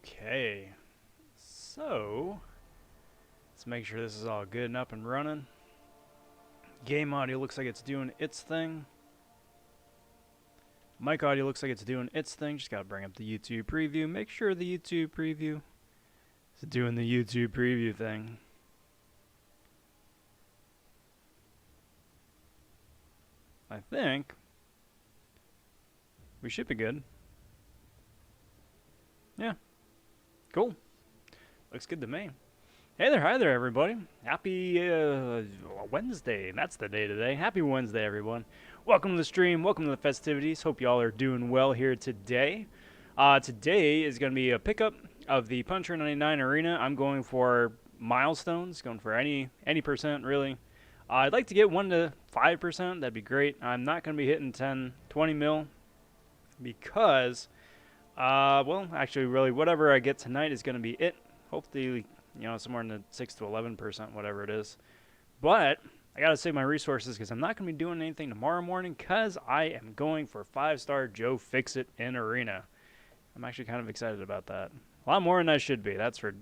Okay, so let's make sure this is all good and up and running. Game audio looks like it's doing its thing. Mic audio looks like it's doing its thing. Just gotta bring up the YouTube preview. Make sure the YouTube preview is doing the YouTube preview thing. I think we should be good. Yeah. Cool. Looks good to me. Hey there, hi there, everybody. Happy Wednesday. That's the day today. Happy Wednesday, everyone. Welcome to the stream. Welcome to the festivities. Hope y'all are doing well here today. Today is going to be a pickup of the Puncher 99 Arena. I'm going for milestones, going for any percent, really. I'd like to get 1 to 5%. That'd be great. I'm not going to be hitting 10, 20 mil because, well, actually, really, whatever I get tonight is going to be it. Hopefully, somewhere in the 6 to 11%, whatever it is. But I got to save my resources because I'm not going to be doing anything tomorrow morning because I am going for 5-star Joe Fix-It in Arena. I'm actually kind of excited about that. A lot more than I should be. That's for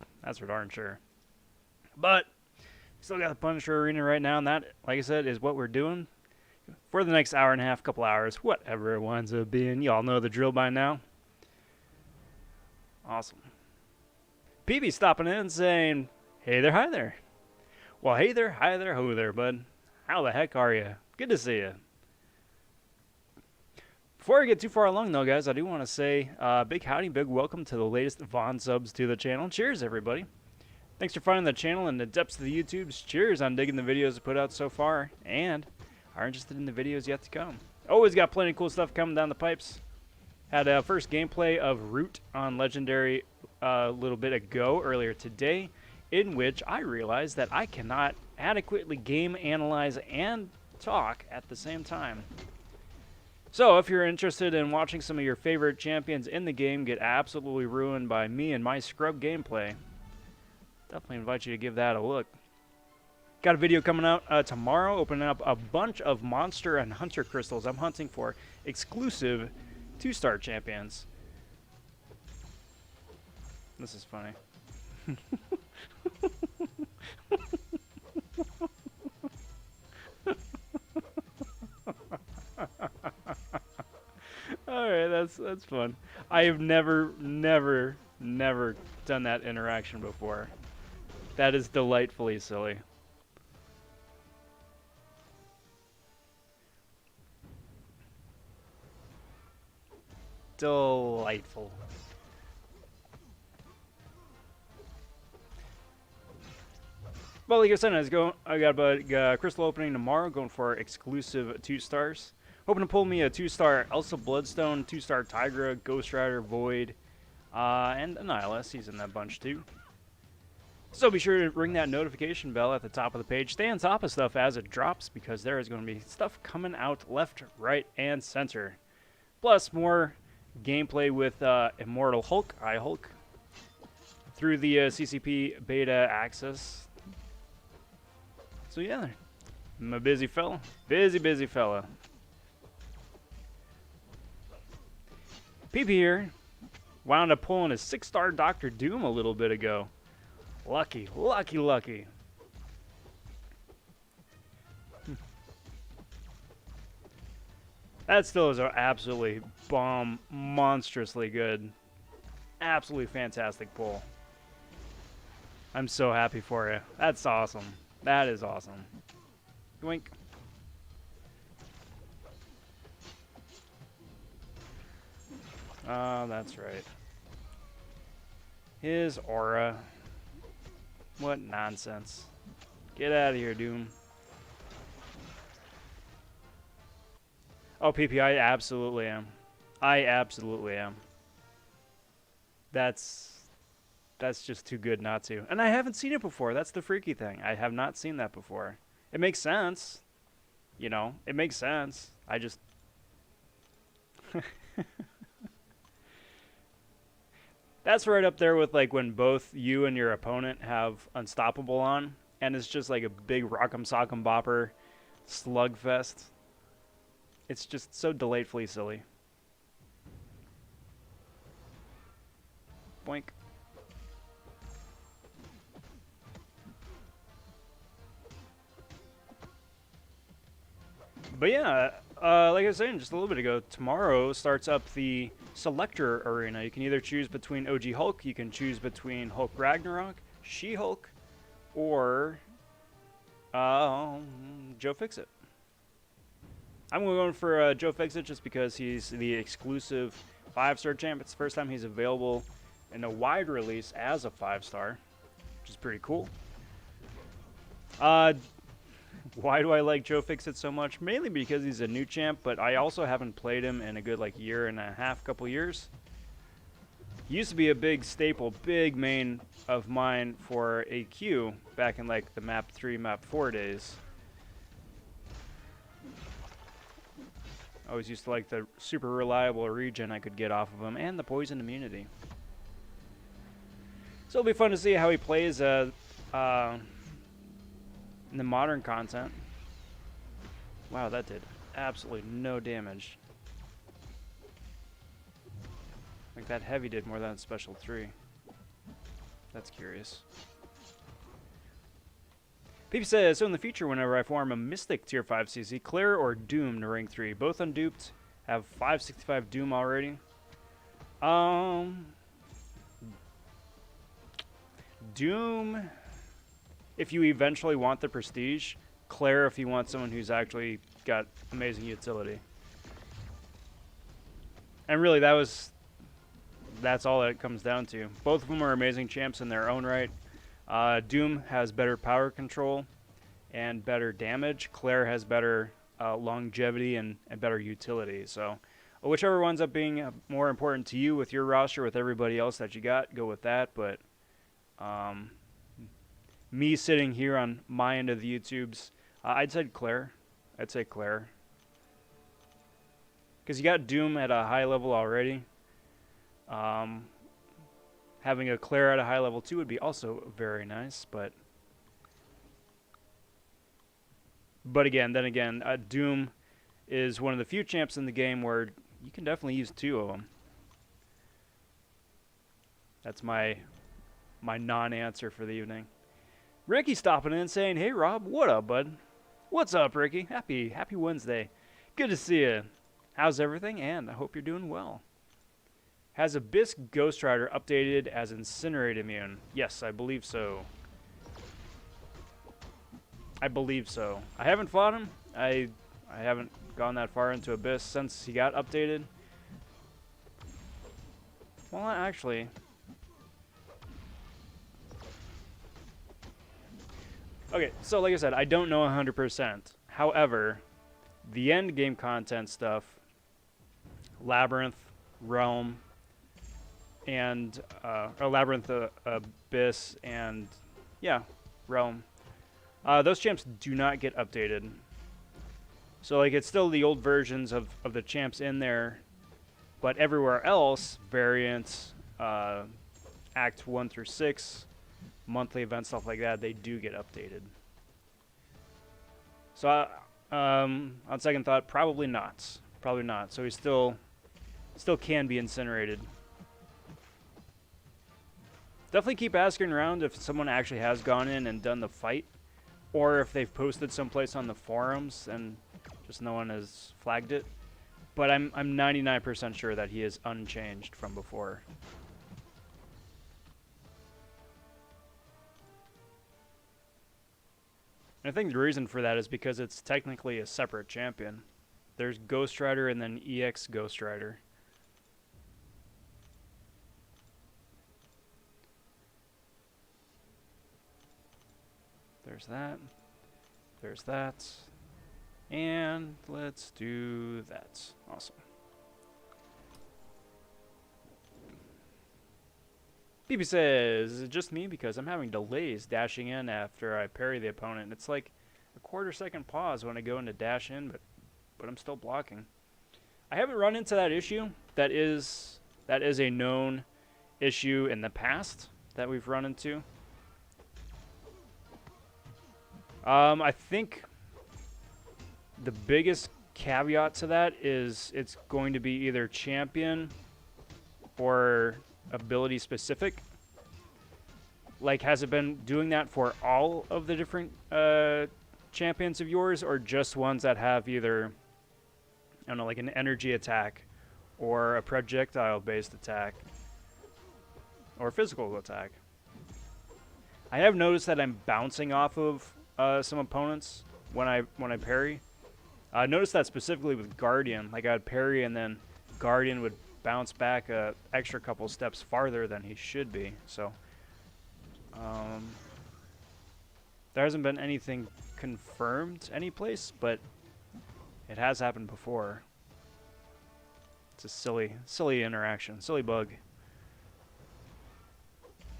darn sure. But still got the Punisher Arena right now, and that, like I said, is what we're doing for the next hour and a half, couple hours, whatever it winds up being. Y'all know the drill by now. Awesome. PB stopping in saying, hey there, hi there. Well, hey there, hi there, ho there, bud. How the heck are you? Good to see you. Before I get too far along, though, guys, I do want to say big howdy, big welcome to the latest Von subs to the channel. Cheers, everybody. Thanks for finding the channel in the depths of the YouTubes. Cheers on digging the videos I put out so far and are interested in the videos yet to come. Always got plenty of cool stuff coming down the pipes. Had a first gameplay of Root on Legendary a little bit ago, earlier today, in which I realized that I cannot adequately game analyze and talk at the same time. So if you're interested in watching some of your favorite champions in the game get absolutely ruined by me and my scrub gameplay, definitely invite you to give that a look. Got a video coming out tomorrow, opening up a bunch of monster and hunter crystals I'm hunting for exclusive 2-star champions. This is funny. Alright, that's fun. I have never done that interaction before. That is delightfully silly. Delightful. Well, like I said, I got a crystal opening tomorrow, going for exclusive 2-stars. Hoping to pull me a 2-star Elsa Bloodstone, 2-star Tigra, Ghost Rider, Void, and Annihilus. He's in that bunch too. So be sure to ring that notification bell at the top of the page. Stay on top of stuff as it drops because there is going to be stuff coming out left, right, and center. Plus more gameplay with Immortal Hulk, iHulk, through the CCP beta access. So yeah, I'm a busy fella. Busy fella. PP here wound up pulling a 6-star Dr. Doom a little bit ago. Lucky. That still is an absolutely monstrously good, absolutely fantastic pull. I'm so happy for you. That's awesome. That is awesome. Yoink. Oh, that's right. His aura. What nonsense. Get out of here, Doom. Oh, PP, I absolutely am. I absolutely am. That's just too good not to. And I haven't seen it before. That's the freaky thing. I have not seen that before. It makes sense. It makes sense. I just... That's right up there with like when both you and your opponent have Unstoppable on, and it's just like a big rock'em sock'em bopper slugfest. It's just so delightfully silly. Boink. But yeah, like I was saying just a little bit ago, tomorrow starts up the Selector Arena. You can either choose between OG Hulk, you can choose between Hulk Ragnarok, She-Hulk, or Joe Fixit. I'm going for Joe Fixit just because he's the exclusive 5-star champ. It's the first time he's available in a wide release as a 5-star, which is pretty cool. Why do I like Joe Fixit so much? Mainly because he's a new champ, but I also haven't played him in a good like year and a half, couple years. He used to be a big staple, big main of mine for AQ back in like the map 3, map 4 days. I always used to like the super reliable regen I could get off of him and the poison immunity. So it'll be fun to see how he plays in the modern content. Wow, that did absolutely no damage. Like that heavy did more than special 3. That's curious. Peep says, so in the future, whenever I farm a Mystic Tier 5 CC, Claire or Doom to rank 3, both unduped, have 565 Doom already. Doom, if you eventually want the prestige. Claire, if you want someone who's actually got amazing utility. And really, that's all that it comes down to. Both of them are amazing champs in their own right. Doom has better power control and better damage. Claire has better longevity and better utility. So whichever winds up being more important to you with your roster, with everybody else that you got, go with that. But me sitting here on my end of the YouTubes, I'd say Claire. I'd say Claire. Because you got Doom at a high level already. Having a Claire at a high level too would be also very nice, but again, Doom is one of the few champs in the game where you can definitely use 2 of them. That's my non-answer for the evening. Ricky stopping in saying, "Hey Rob, what up, bud? What's up, Ricky? Happy Wednesday. Good to see you. How's everything? And I hope you're doing well." Has Abyss Ghost Rider updated as Incinerate Immune? Yes, I believe so. I believe so. I haven't fought him. I haven't gone that far into Abyss since he got updated. Well, actually... Okay, so like I said, I don't know 100%. However, the end game content stuff, Labyrinth, Realm, and Labyrinth, Abyss, and yeah, Realm. Those champs do not get updated. So like it's still the old versions of the champs in there, but everywhere else, variants, Act 1 through 6, monthly events, stuff like that, they do get updated. So on second thought, probably not. Probably not. So he still can be incinerated. Definitely keep asking around if someone actually has gone in and done the fight, or if they've posted someplace on the forums and just no one has flagged it. But I'm 99% sure that he is unchanged from before. And I think the reason for that is because it's technically a separate champion. There's Ghost Rider and then EX Ghost Rider. There's that. There's that. And let's do that. Awesome. BB says, is it just me because I'm having delays dashing in after I parry the opponent? It's like a quarter-second pause when I go into dash in, but I'm still blocking. I haven't run into that issue. That is a known issue in the past that we've run into. I think the biggest caveat to that is it's going to be either champion or ability specific. Like, has it been doing that for all of the different champions of yours, or just ones that have either, I don't know, like an energy attack, or a projectile-based attack, or physical attack? I have noticed that I'm bouncing off of some opponents when I parry. I noticed that specifically with Guardian. Like, I'd parry and then Guardian would bounce back a extra couple steps farther than he should be. So there hasn't been anything confirmed anyplace, but it has happened before. It's a silly interaction, silly bug.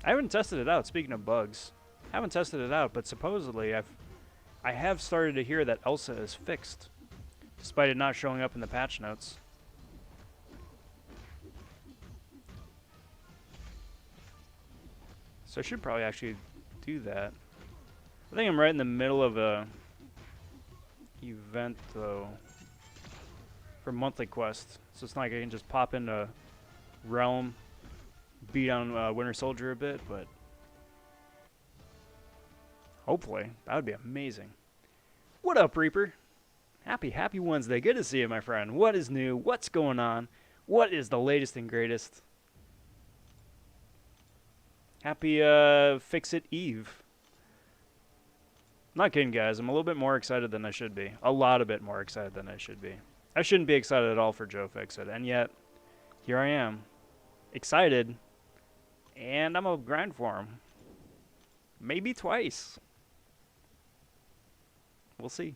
I haven't tested it out. Speaking of bugs, I haven't tested it out, but supposedly I have started to hear that Elsa is fixed, despite it not showing up in the patch notes. So I should probably actually do that. I think I'm right in the middle of a event though for monthly quest, so it's not like I can just pop into Realm, beat on Winter Soldier a bit, but hopefully that would be amazing. What up, Reaper? Happy Wednesday. Good to see you, my friend. What is new? What's going on? What is the latest and greatest? Happy Fix-It Eve. Not kidding, guys. I'm a little bit more excited than I should be. A lot a bit more excited than I should be. I shouldn't be excited at all for Joe Fix-It, and yet here I am, excited, and I'm gonna grind for him. Maybe twice. We'll see.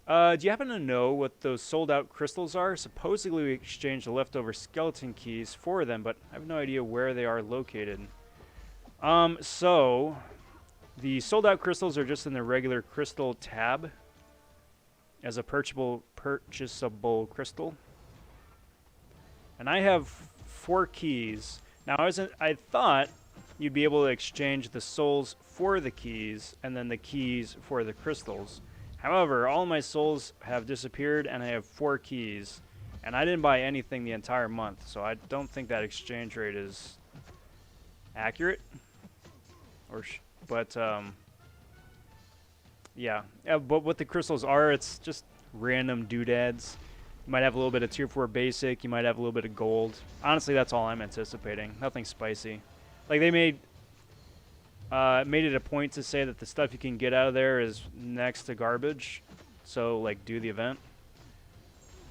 Do you happen to know what those sold-out crystals are? Supposedly we exchanged the leftover skeleton keys for them, but I have no idea where they are located. So the sold-out crystals are just in the regular crystal tab as a purchasable crystal. And I have 4 keys. Now, I thought you'd be able to exchange the souls for the keys and then the keys for the crystals. However, all my souls have disappeared and I have 4 keys. And I didn't buy anything the entire month, so I don't think that exchange rate is accurate. Yeah. But what the crystals are, it's just random doodads. You might have a little bit of tier 4 basic, you might have a little bit of gold. Honestly, that's all I'm anticipating. Nothing spicy. Like, they made it a point to say that the stuff you can get out of there is next to garbage. So, like, do the event.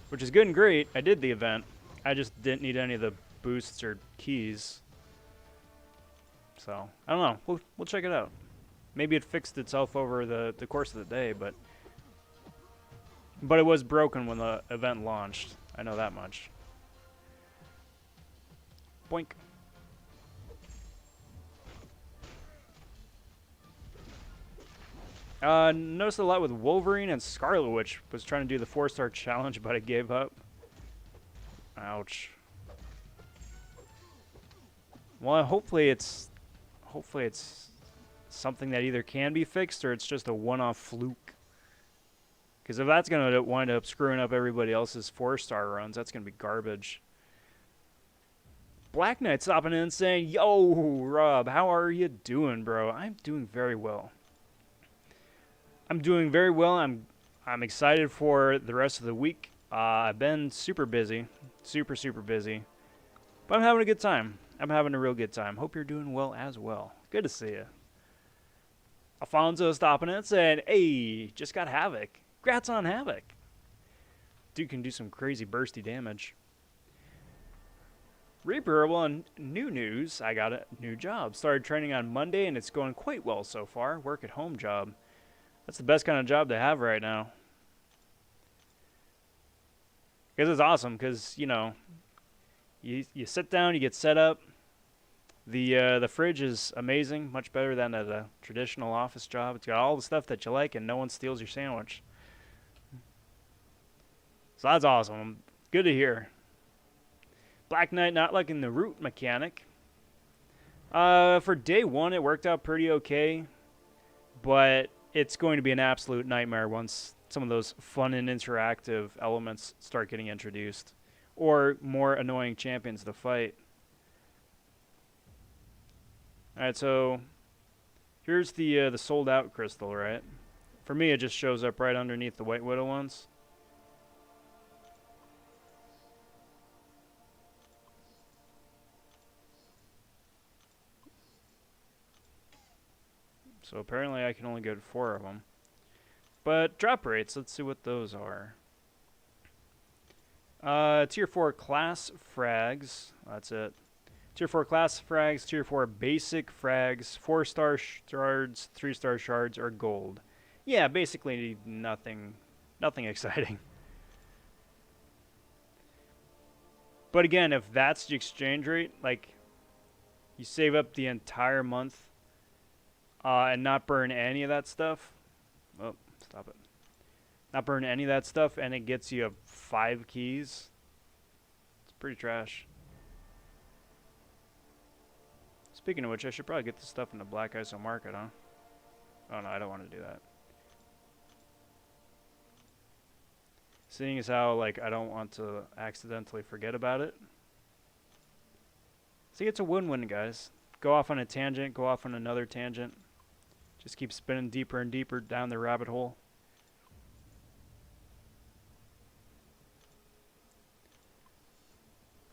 Which is good and great. I did the event. I just didn't need any of the boosts or keys. So, I don't know. We'll check it out. Maybe it fixed itself over the course of the day, but it was broken when the event launched. I know that much. Boink. Noticed a lot with Wolverine and Scarlet Witch. Was trying to do the 4-star challenge, but I gave up. Ouch. Well, hopefully it's something that either can be fixed or it's just a one-off fluke. Because if that's going to wind up screwing up everybody else's 4-star runs, that's going to be garbage. Black Knight stopping in and saying, "Yo, Rob, how are you doing, bro?" I'm doing very well. I'm doing very well. I'm excited for the rest of the week. I've been super busy. Super busy. But I'm having a good time. I'm having a real good time. Hope you're doing well as well. Good to see you. Alfonso stopping in and saying, "Hey, just got Havoc. Congrats on Havoc. Dude can do some crazy bursty damage." Reaper, well, in new news, I got a new job. Started training on Monday, and it's going quite well so far. Work at home job. That's the best kind of job to have right now. Because it's awesome, because, you know, you sit down, you get set up. The fridge is amazing, much better than at a traditional office job. It's got all the stuff that you like, and no one steals your sandwich. So that's awesome. Good to hear. Black Knight not liking the root mechanic. For day 1, it worked out pretty okay, but it's going to be an absolute nightmare once some of those fun and interactive elements start getting introduced, or more annoying champions to fight. Alright, so Here's the sold out crystal, right? For me, it just shows up right underneath the White Widow ones. So apparently I can only get 4 of them. But drop rates, let's see what those are. Tier 4 class frags, that's it. Tier 4 class frags, Tier 4 basic frags, 4-star shards, 3-star shards, or gold. Yeah, basically nothing exciting. But again, if that's the exchange rate, like, you save up the entire month and not burn any of that stuff. Oh, stop it. Not burn any of that stuff, and it gets you 5 keys. It's pretty trash. Speaking of which, I should probably get this stuff in the Black ISO market, huh? Oh no, I don't want to do that. Seeing as how, like, I don't want to accidentally forget about it. See, it's a win-win, guys. Go off on a tangent, go off on another tangent. Just keep spinning deeper and deeper down the rabbit hole.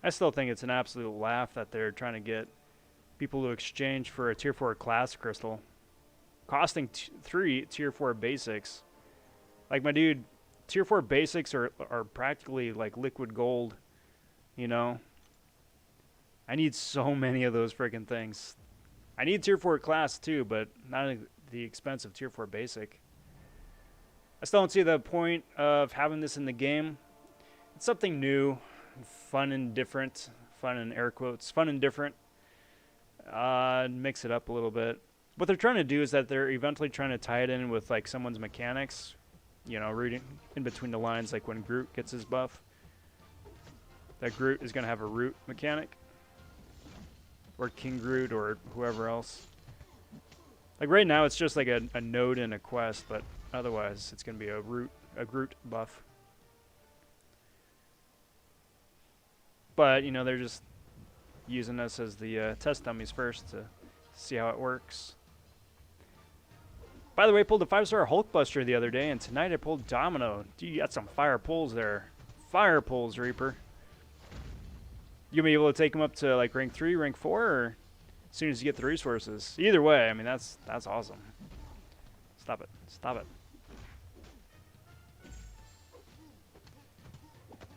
I still think it's an absolute laugh that they're trying to get people to exchange for a Tier 4 class crystal, costing 3 Tier 4 basics. Like, my dude, Tier 4 basics are practically like liquid gold, you know? I need so many of those freaking things. I need Tier 4 class too, but not at the expense of Tier 4 basic. I still don't see the point of having this in the game. It's something new, fun and different. Fun in air quotes. Fun and different. Mix it up a little bit. What they're trying to do is that they're eventually trying to tie it in with like someone's mechanics. You know, reading in between the lines, like when Groot gets his buff. That Groot is going to have a root mechanic. Or King Groot or whoever else. Like right now it's just like a node in a quest, but otherwise it's going to be a Groot buff. But, you know, they're just using us as the test dummies first to see how it works. By the way, I pulled a 5-star Hulkbuster the other day, and tonight I pulled Domino. Dude, you got some fire pulls there. Fire pulls, Reaper. You gonna be able to take them up to like rank 3, rank 4, or as soon as you get the resources? Either way, I mean, that's awesome. Stop it. Stop it.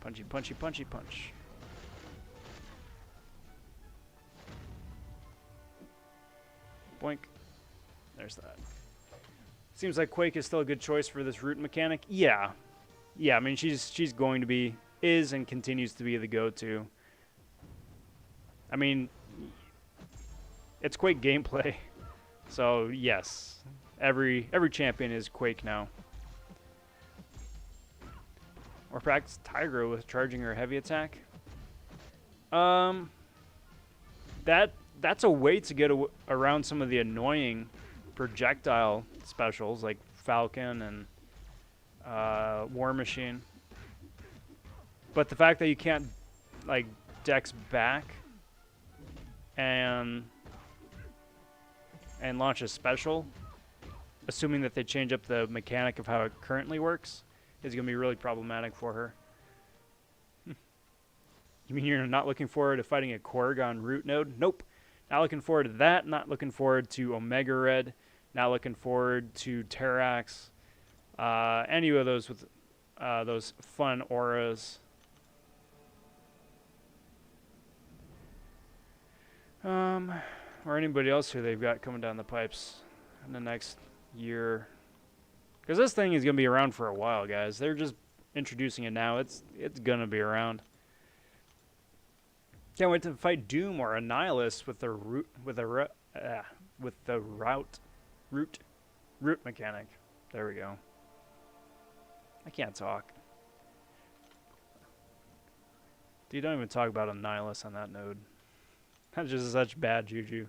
Punchy, punchy, punchy, punch. Boink. There's that. Seems like Quake is still a good choice for this root mechanic. Yeah. Yeah, I mean, she's going to be, is and continues to be the go-to. I mean, it's Quake gameplay. So, yes. Every champion is Quake now. Or practice Tigra with charging her heavy attack. That's a way to get around some of the annoying projectile specials like Falcon and War Machine. But the fact that you can't like dex back and launch a special, assuming that they change up the mechanic of how it currently works, is going to be really problematic for her. You mean you're not looking forward to fighting a Korg on root node? Nope. Not looking forward to that. Not looking forward to Omega Red. Not looking forward to Terrax. Any of those with those fun auras. Or anybody else who they've got coming down the pipes in the next year. Because this thing is going to be around for a while, guys. They're just introducing it now. It's going to be around. Can't wait to fight Doom or Annihilus with the root mechanic. There we go. I can't talk. Dude, don't even talk about Annihilus on that node. That's just such bad juju.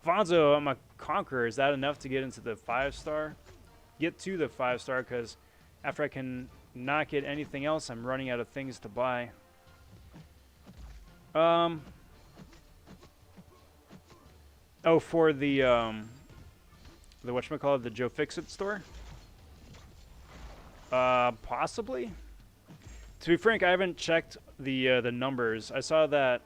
Alfonso, I'm a Conqueror. Is that enough to get into the 5-star? Get to the 5-star, because after I can not get anything else, I'm running out of things to buy. Oh, for the whatchamacallit, the Joe Fixit store? Possibly. To be frank, I haven't checked the numbers. I saw that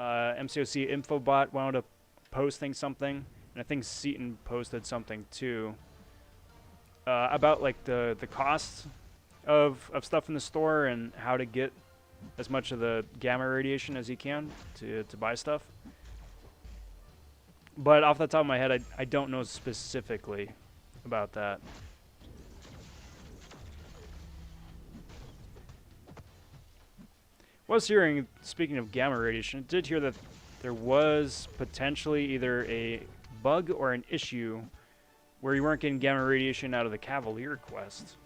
MCOC Infobot wound up posting something, and I think Seaton posted something too about like the costs of stuff in the store and how to get as much of the gamma radiation as you can to buy stuff. But off the top of my head, I don't know specifically about that. Was hearing, speaking of gamma radiation, I did hear that there was potentially either a bug or an issue where you weren't getting gamma radiation out of the Cavalier quest.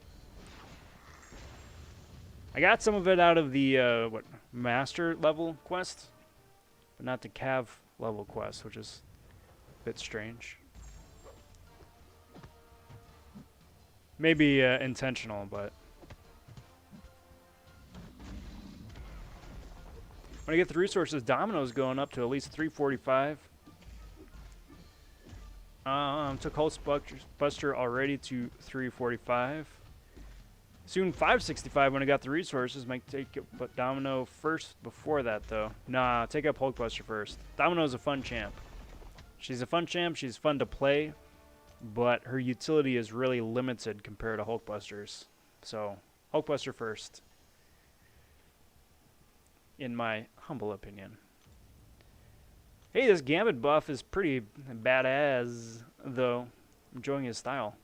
I got some of it out of the Master level quest, but not the Cav level quest, which is a bit strange. Maybe intentional, but when I get the resources, Domino's going up to at least 345. Took Hulk Buster already to 345. Soon 565 when I got the resources. Might take it, but Domino first before that though. Nah, take up Hulkbuster first. Domino's a fun champ. She's a fun champ. She's fun to play, but her utility is really limited compared to Hulkbusters. So Hulkbuster first, in my humble opinion. Hey, this Gambit buff is pretty badass, though. I'm enjoying his style.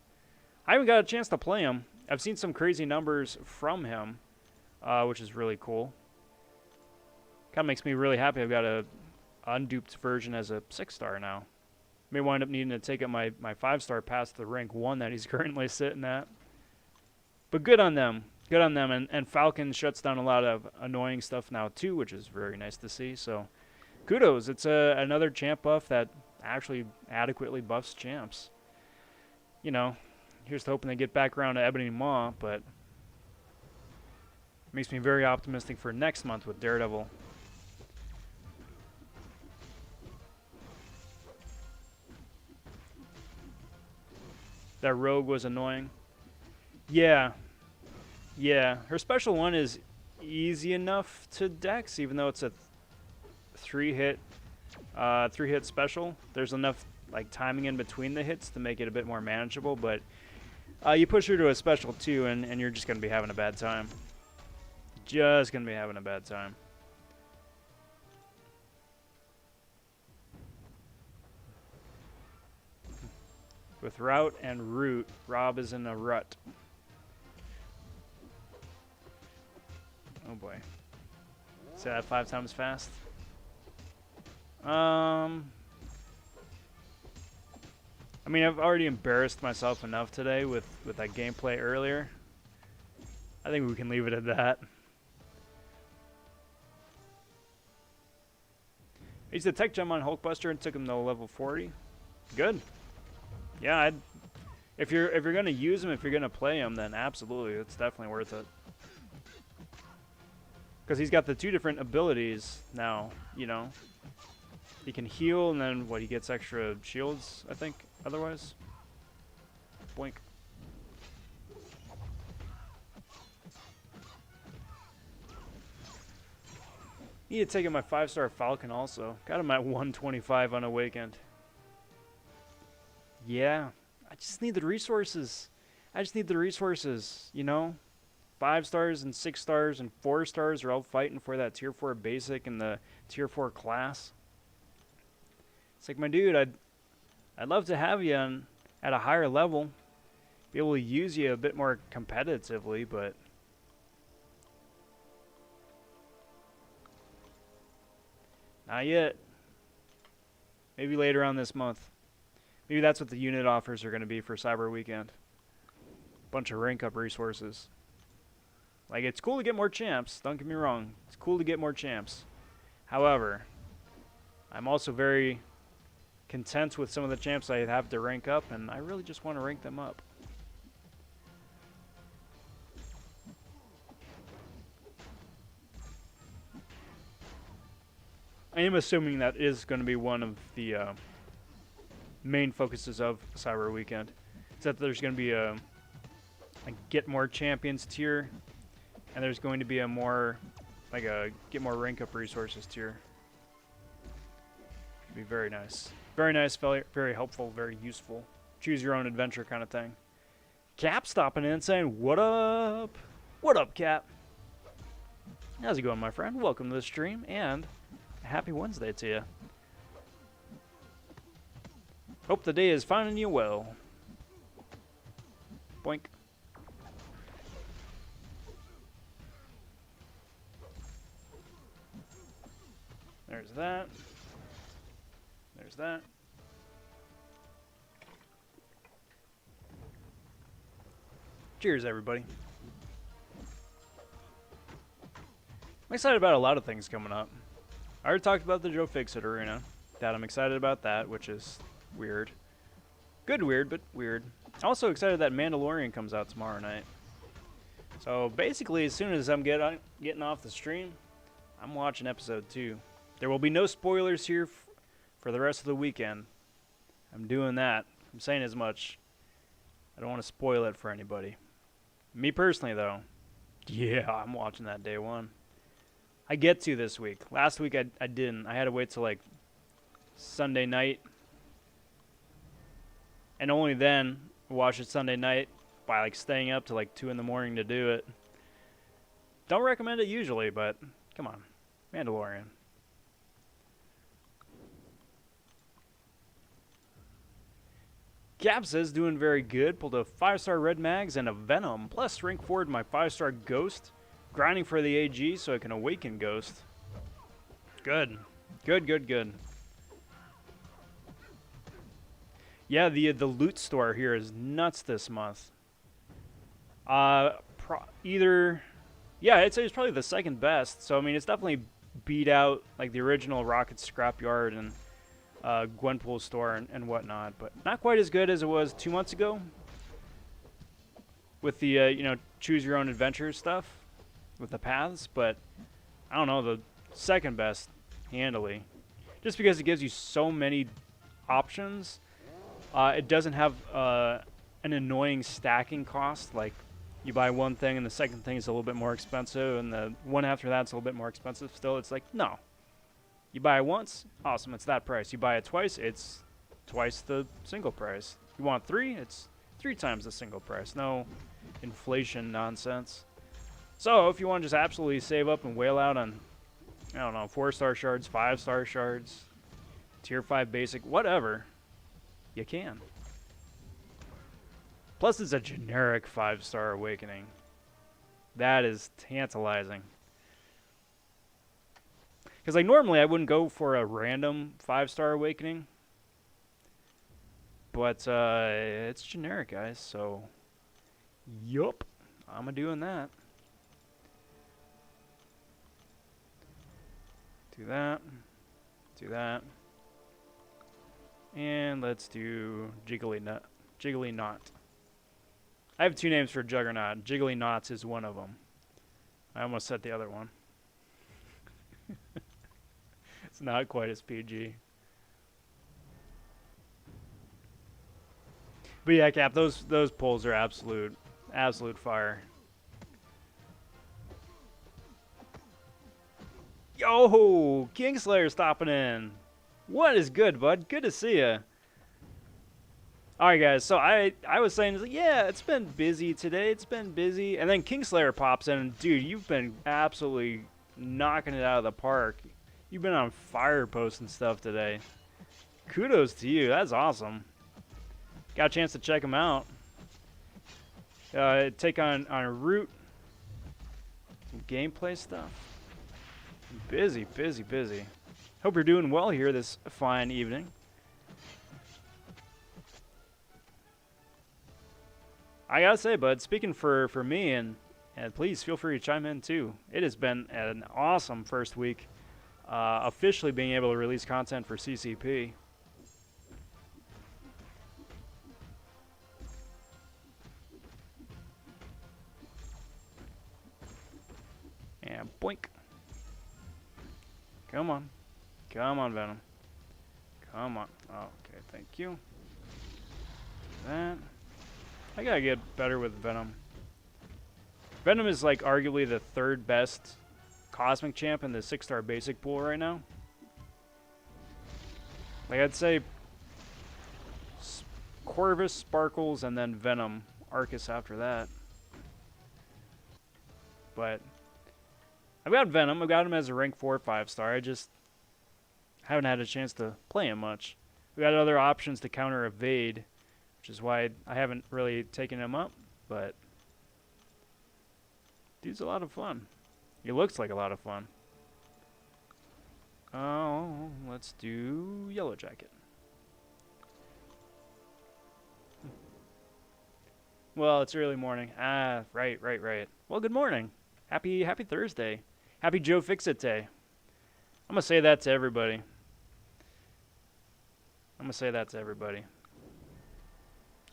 I haven't got a chance to play him. I've seen some crazy numbers from him, which is really cool. Kind of makes me really happy I've got a unduped version as a 6-star now. May wind up needing to take up my 5-star past the rank 1 that he's currently sitting at. But good on them. Good on them. And Falcon shuts down a lot of annoying stuff now, too, which is very nice to see. So kudos. It's another champ buff that actually adequately buffs champs. You know, here's to hoping they get back around to Ebony Maw, but makes me very optimistic for next month with Daredevil. That Rogue was annoying. Yeah. Yeah. Her special one is easy enough to dex, even though it's a 3-hit special. There's enough like timing in between the hits to make it a bit more manageable, but you push her to a special 2 and you're just going to be having a bad time. Just going to be having a bad time. With Route and Root, Rob is in a rut. Oh boy. Say that 5 times fast. I mean, I've already embarrassed myself enough today with that gameplay earlier. I think we can leave it at that. I used the tech gem on Hulkbuster and took him to level 40. Good. Yeah, if you're gonna use him, if you're gonna play him, then absolutely, it's definitely worth it. Because he's got the 2 different abilities now, you know. He can heal, and then, what, he gets extra shields, I think, otherwise. Blink. Need to take in my 5-star Falcon also. Got him at 125 unawakened. Yeah, I just need the resources. I just need the resources, you know? 5 stars and 6 stars and 4 stars are all fighting for that tier 4 basic and the tier 4 class. It's like, my dude, I'd love to have you at a higher level, be able to use you a bit more competitively, but not yet. Maybe later on this month. Maybe that's what the unit offers are going to be for Cyber Weekend. Bunch of rank up resources. Like, it's cool to get more champs, don't get me wrong. It's cool to get more champs. However, I'm also very content with some of the champs I have to rank up, and I really just want to rank them up. I am assuming that is going to be one of the main focuses of Cyber Weekend. Is that there's going to be a get more champions tier, and there's going to be a more like a get more rank up resources tier. Should be very nice. Very nice, very helpful, very useful. Choose your own adventure kind of thing. Cap stopping in saying, "What up? What up, Cap? How's it going, my friend? Welcome to the stream, and a happy Wednesday to you. Hope the day is finding you well." Boink. There's that. There's that. Cheers, everybody. I'm excited about a lot of things coming up. I already talked about the Joe Fixit Arena. That I'm excited about that, which is weird. Good weird, but weird. Also excited that Mandalorian comes out tomorrow night. So basically, as soon as I'm getting off the stream, I'm watching episode 2. There will be no spoilers here for the rest of the weekend. I'm doing that. I'm saying as much. I don't want to spoil it for anybody. Me personally, though, yeah, I'm watching that day one. I get to this week. Last week I didn't. I had to wait till like Sunday night. And only then watch it Sunday night by like staying up to like 2 in the morning to do it. Don't recommend it usually, but come on. Mandalorian. Cap says doing very good. Pulled a 5-star Red Mags and a Venom. Plus rank forward my 5-star Ghost. Grinding for the AG so I can awaken Ghost. Good. Good, good, good. Yeah, the loot store here is nuts this month. Either... Yeah, it's probably the second best. So, I mean, it's definitely beat out, like, the original Rocket Scrapyard and Gwenpool store and whatnot. But not quite as good as it was 2 months ago. With the, you know, choose your own adventure stuff. With the paths. But, I don't know, the second best, handily. Just because it gives you so many options. It doesn't have an annoying stacking cost. Like, you buy one thing and the second thing is a little bit more expensive, and the one after that's a little bit more expensive still. It's like, no. You buy it once, awesome, it's that price. You buy it twice, it's twice the single price. You want 3, it's 3 times the single price. No inflation nonsense. So, if you want to just absolutely save up and whale out on, I don't know, 4-star shards, 5-star shards, tier 5 basic, whatever, you can. Plus, it's a generic 5-star awakening. That is tantalizing. Because, like, normally I wouldn't go for a random 5-star awakening. But, it's generic, guys, so... Yup. I'm doing that. Do that. Do that. And let's do Jiggly Knot. I have 2 names for Juggernaut. Jiggly Knots is one of them. I almost said the other one. It's not quite as PG. But yeah, Cap, those pulls are absolute fire. Yo, Kingslayer stopping in. What is good, bud? Good to see ya. Alright, guys, so I was saying, yeah, it's been busy today. It's been busy. And then Kingslayer pops in, and dude, you've been absolutely knocking it out of the park. You've been on fire posting stuff today. Kudos to you. That's awesome. Got a chance to check them out. Take on a route. Some gameplay stuff. Busy, busy, busy. Hope you're doing well here this fine evening. I gotta say, bud, speaking for me, and please feel free to chime in too. It has been an awesome first week, officially being able to release content for CCP. And boink. Come on. Come on, Venom. Come on. Okay, thank you. that. I gotta get better with Venom. Venom is like arguably the third best Cosmic Champ in the 6-star basic pool right now. Like I'd say Corvus, Sparkles, and then Venom. Arcus after that. But I've got Venom. I've got him as a rank 4 5-star. I just haven't had a chance to play him much. We got other options to counter evade, which is why I haven't really taken him up, but dude's a lot of fun. He looks like a lot of fun. Oh, let's do Yellow Jacket. Well, it's early morning. Ah, right. Well, good morning. Happy Thursday. Happy Joe Fix-It Day. I'm going to say that to everybody.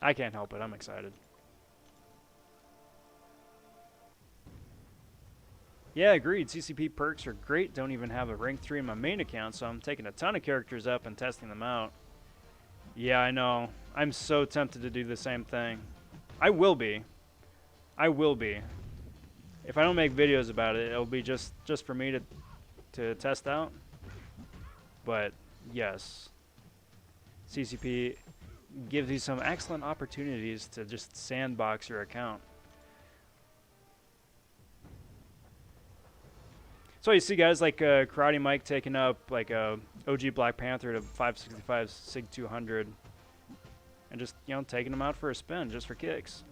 I can't help it. I'm excited. Yeah, agreed. CCP perks are great. Don't even have a rank 3 in my main account, so I'm taking a ton of characters up and testing them out. Yeah, I know. I'm so tempted to do the same thing. I will be. If I don't make videos about it, it'll be just for me to test out. But yes, CCP gives you some excellent opportunities to just sandbox your account. So you see guys like Karate Mike taking up like a OG Black Panther to 565 Sig 200 and just, you know, taking him out for a spin just for kicks.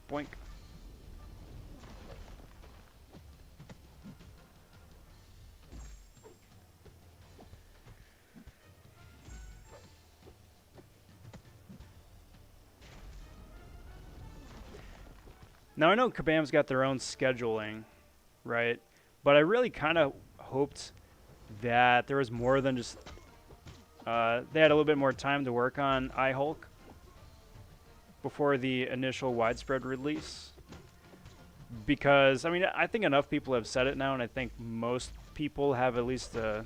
Boink. Now I know Kabam's got their own scheduling, right? But I really kind of hoped that there was more than just they had a little bit more time to work on iHulk before the initial widespread release. Because, I mean, I think enough people have said it now, and I think most people have at least have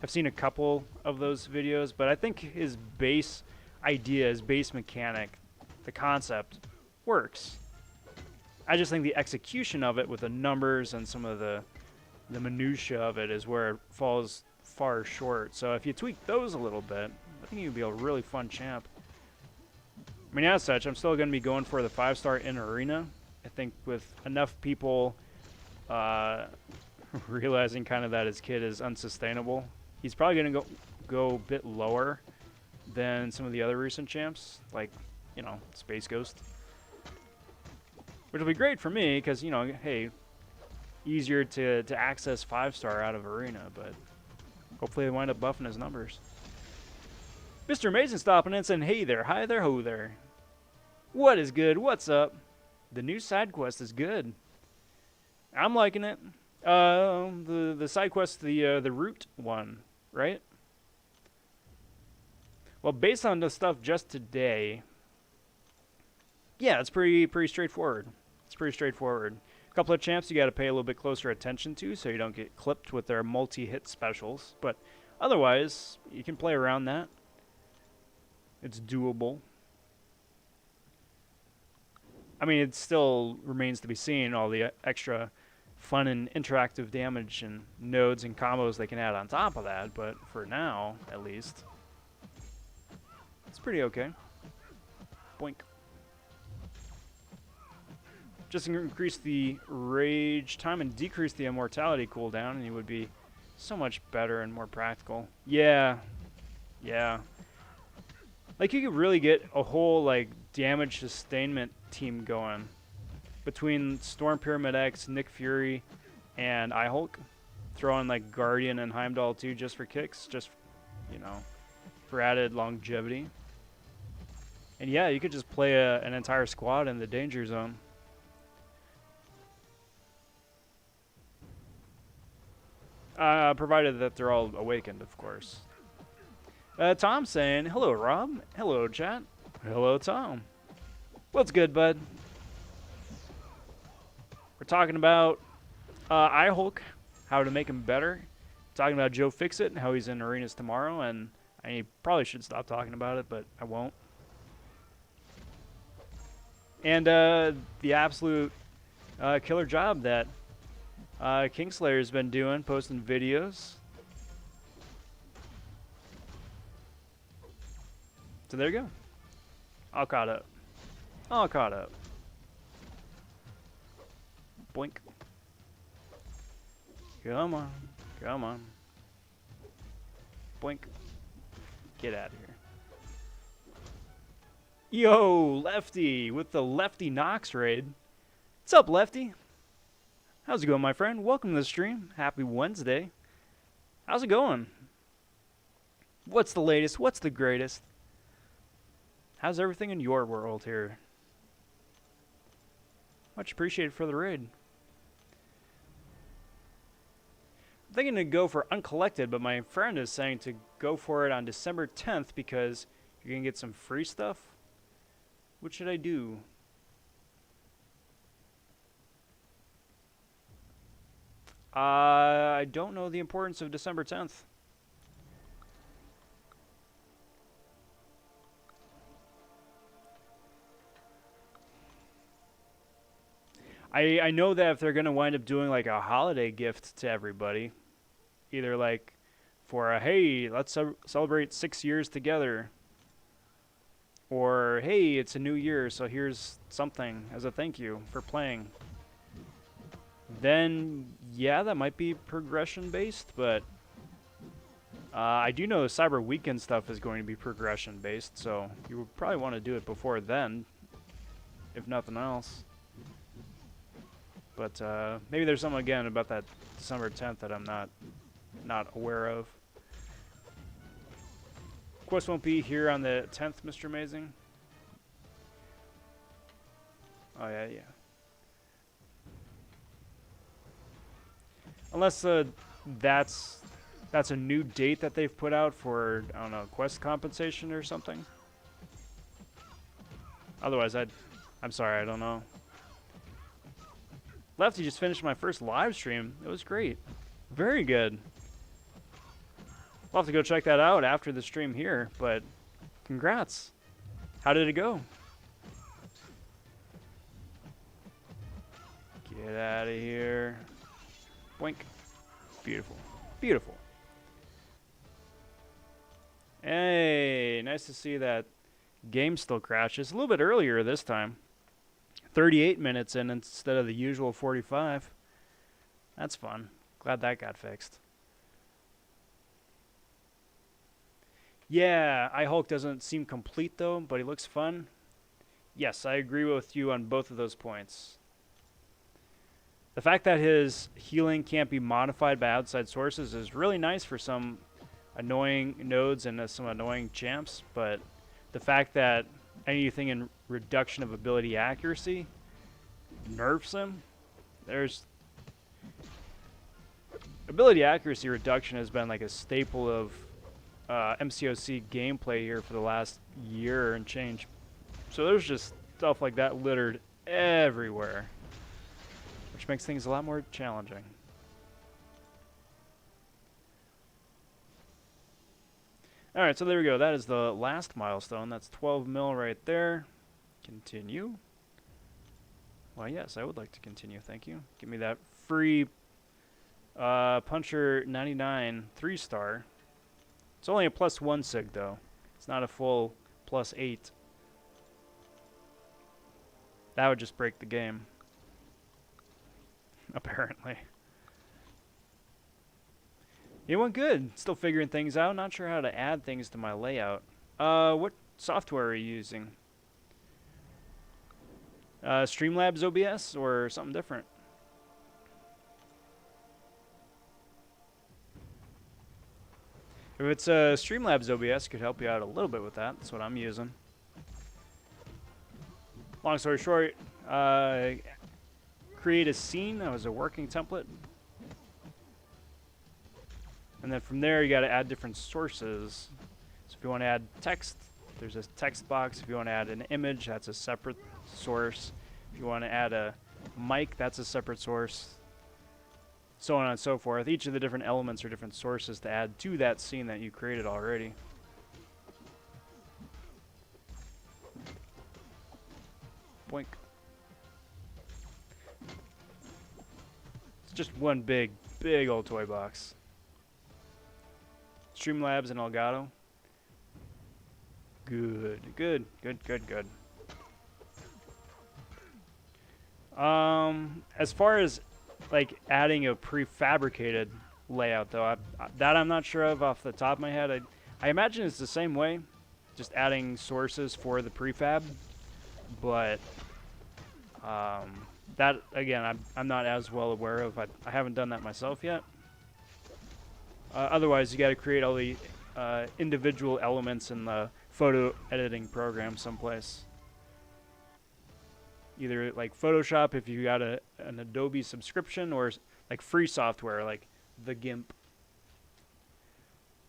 seen a couple of those videos, but I think his base idea, his base mechanic, the concept, works. I just think the execution of it with the numbers and some of the minutia of it is where it falls far short. So if you tweak those a little bit, I think you'd be a really fun champ. I mean, as such, I'm still going to be going for the 5-star in Arena. I think with enough people realizing kind of that his kid is unsustainable, he's probably going to go a bit lower than some of the other recent champs, like, you know, Space Ghost. Which will be great for me because, you know, hey, easier to access 5-star out of Arena, but hopefully they wind up buffing his numbers. Mr. Amazing stopping in saying, hey there, hi there, ho there. What is good? What's up? The new side quest is good. I'm liking it. The side quest, the root one, right? Well, based on the stuff just today, yeah, it's pretty straightforward. It's pretty straightforward. A couple of champs you got to pay a little bit closer attention to so you don't get clipped with their multi-hit specials. But otherwise, you can play around that. It's doable. I mean, it still remains to be seen all the extra fun and interactive damage and nodes and combos they can add on top of that. But for now, at least, it's pretty okay. Boink. Just increase the rage time and decrease the immortality cooldown, and he would be so much better and more practical. Yeah. Like, you could really get a whole, like, damage sustainment team going between Storm Pyramid X, Nick Fury, and iHulk. Throw in, like, Guardian and Heimdall, too, just for kicks, just, you know, for added longevity. And, yeah, you could just play an entire squad in the danger zone. Provided that they're all awakened, of course. Tom saying, hello, Rob. Hello, chat. Hello, Tom. What's good, bud? We're talking about iHulk, how to make him better. Talking about Joe Fix-It and how he's in arenas tomorrow. And I probably should stop talking about it, but I won't. And the absolute killer job that Kingslayer's been doing, posting videos. So there you go. All caught up. All caught up. Blink. Come on. Come on. Blink. Get out of here. Yo, Lefty with the Lefty Knox raid. What's up, Lefty? How's it going, my friend? Welcome to the stream. Happy Wednesday. How's it going? What's the latest? What's the greatest? How's everything in your world here? Much appreciated for the raid. I'm thinking to go for Uncollected, but my friend is saying to go for it on December 10th because you're going to get some free stuff. What should I do? I don't know the importance of December 10th. I know that if they're going to wind up doing like a holiday gift to everybody, either like for a, hey, let's celebrate 6 years together, or hey, it's a new year, so here's something as a thank you for playing, then yeah, that might be progression based, but I do know the Cyber Weekend stuff is going to be progression based, so you would probably want to do it before then, if nothing else. But maybe there's something again about that December 10th that I'm not aware of. Quest won't be here on the 10th, Mr. Amazing. Oh yeah, yeah. Unless that's a new date that they've put out for, I don't know, quest compensation or something. Otherwise, I'm sorry, I don't know. Lefty just finished my first live stream. It was great. Very good. I'll have to go check that out after the stream here, but congrats. How did it go? Get out of here. Boink. Beautiful. Beautiful. Hey, nice to see that game still crashes. A little bit earlier this time. 38 minutes in instead of the usual 45. That's fun. Glad that got fixed. Yeah, iHulk doesn't seem complete though, but he looks fun. Yes, I agree with you on both of those points. The fact that his healing can't be modified by outside sources is really nice for some annoying nodes and some annoying champs, but the fact that anything in reduction of ability accuracy nerfs him, there's ability accuracy reduction has been like a staple of MCOC gameplay here for the last year and change. So there's just stuff like that littered everywhere, which makes things a lot more challenging. Alright, so there we go. That is the last milestone. That's 12 mil right there. Continue. Well, yes, I would like to continue. Thank you. Give me that free Puncher 99 3-star. It's only a +1 sig, though. It's not a full +8. That would just break the game. Apparently. It went good. Still figuring things out. Not sure how to add things to my layout. What software are you using? Streamlabs OBS or something different? If it's Streamlabs OBS, could help you out a little bit with that. That's what I'm using. Long story short, create a scene. That was a working template. And then from there, you got to add different sources. So if you want to add text, there's a text box. If you want to add an image, that's a separate source. If you want to add a mic, that's a separate source. So on and so forth. Each of the different elements are different sources to add to that scene that you created already. Boink. It's just one big old toy box. Streamlabs and Elgato. Good. As far as like adding a prefabricated layout, though, that I'm not sure of off the top of my head. I imagine it's the same way, just adding sources for the prefab, but that again, I'm not as well aware of. I haven't done that myself yet. Otherwise, you got to create all the individual elements in the photo editing program someplace. Either like Photoshop if you got an Adobe subscription, or like free software like the GIMP.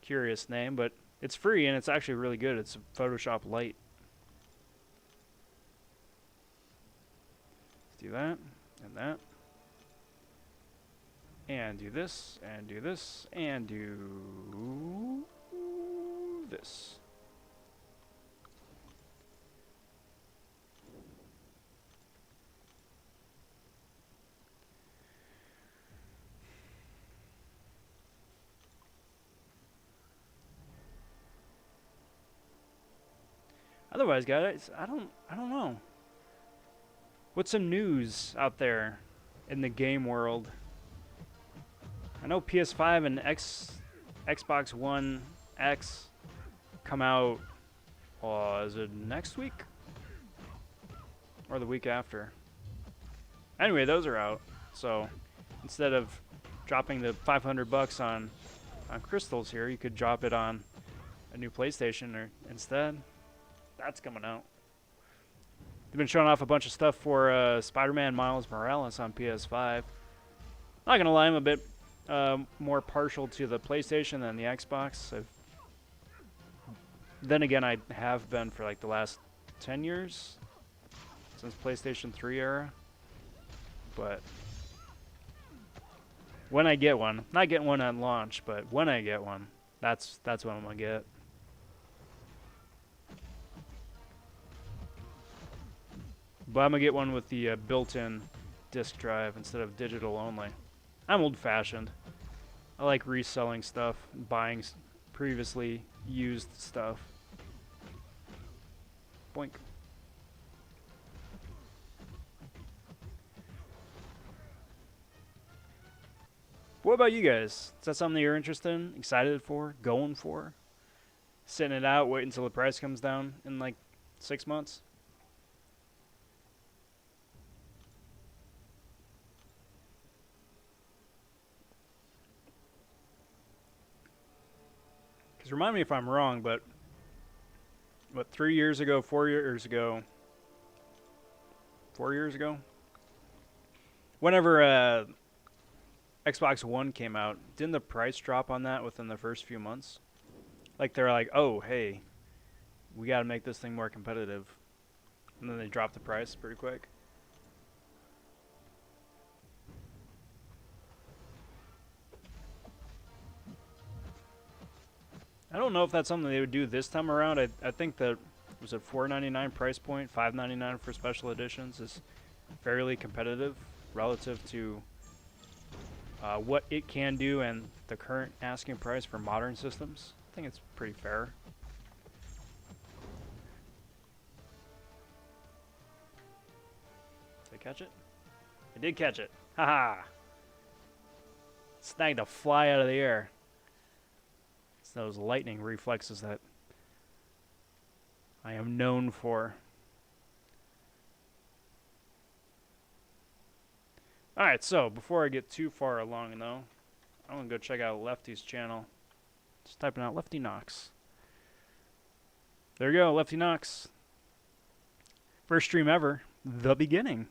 Curious name, but it's free and it's actually really good. It's Photoshop Lite. Let's do that and that. And do this, and do this, and do this. Otherwise, guys, I don't know. What's some news out there in the game world? I know PS5 and Xbox One X come out, is it next week? Or the week after? Anyway, those are out. So, instead of dropping the $500 on crystals here, you could drop it on a new PlayStation or instead. That's coming out. They've been showing off a bunch of stuff for Spider-Man Miles Morales on PS5. Not gonna lie, I'm a bit more partial to the PlayStation than the Xbox. Then again, I have been for like the last 10 years, since PlayStation 3 era. But when I get one, not getting one at launch, but when I get one, that's what I'm gonna get. But I'm gonna get one with the built-in disc drive instead of digital only. I'm old-fashioned. I like reselling stuff, buying previously used stuff. Boink. What about you guys? Is that something that you're interested in, excited for, going for? Sitting it out, waiting until the price comes down in like 6 months? Remind me if I'm wrong, but what, 3 years ago, 4 years ago, 4 years ago, whenever Xbox One came out, didn't the price drop on that within the first few months? Like they're like, oh, hey, we got to make this thing more competitive, and then they dropped the price pretty quick. I don't know if that's something they would do this time around. I think that was a $4.99 price point, $5.99 for special editions is fairly competitive relative to what it can do and the current asking price for modern systems. I think it's pretty fair. Did I catch it? I did catch it. Haha! Snagged a fly out of the air. Those lightning reflexes that I am known for. Alright, so before I get too far along though, I'm gonna go check out Lefty's channel. Just typing out Lefty Knox. There you go, Lefty Knox. First stream ever, the beginning.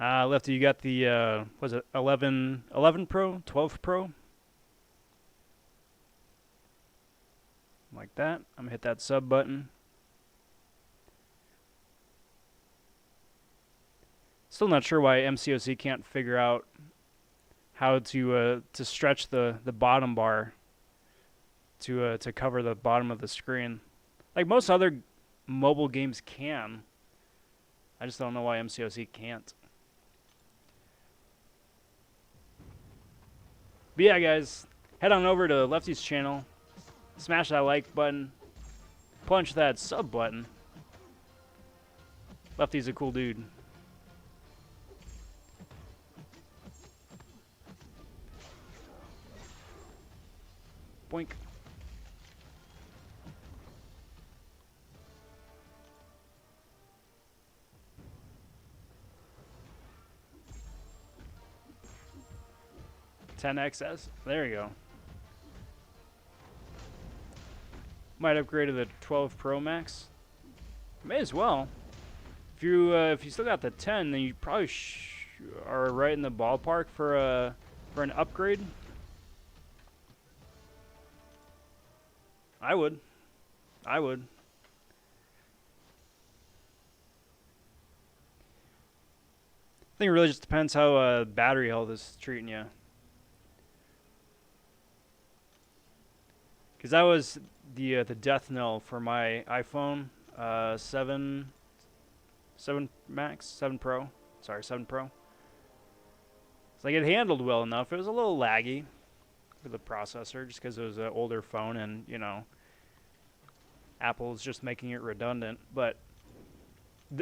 Lefty, you got the, was it 11 Pro? 12 Pro? Like that. I'm going to hit that sub button. Still not sure why MCOC can't figure out how to stretch the bottom bar to cover the bottom of the screen, like most other mobile games can. I just don't know why MCOC can't. But yeah, guys, head on over to Lefty's channel, smash that like button, punch that sub button. Lefty's a cool dude. Boink. $10XS. There you go. Might upgrade to the 12 Pro Max. May as well. If you still got the 10, then you probably are right in the ballpark for an upgrade. I would. I think it really just depends how battery health is treating you. Because that was the death knell for my iPhone 7 Max, 7 Pro. Sorry, 7 Pro. It's like it handled well enough. It was a little laggy with the processor just because it was an older phone and, you know, Apple's just making it redundant. But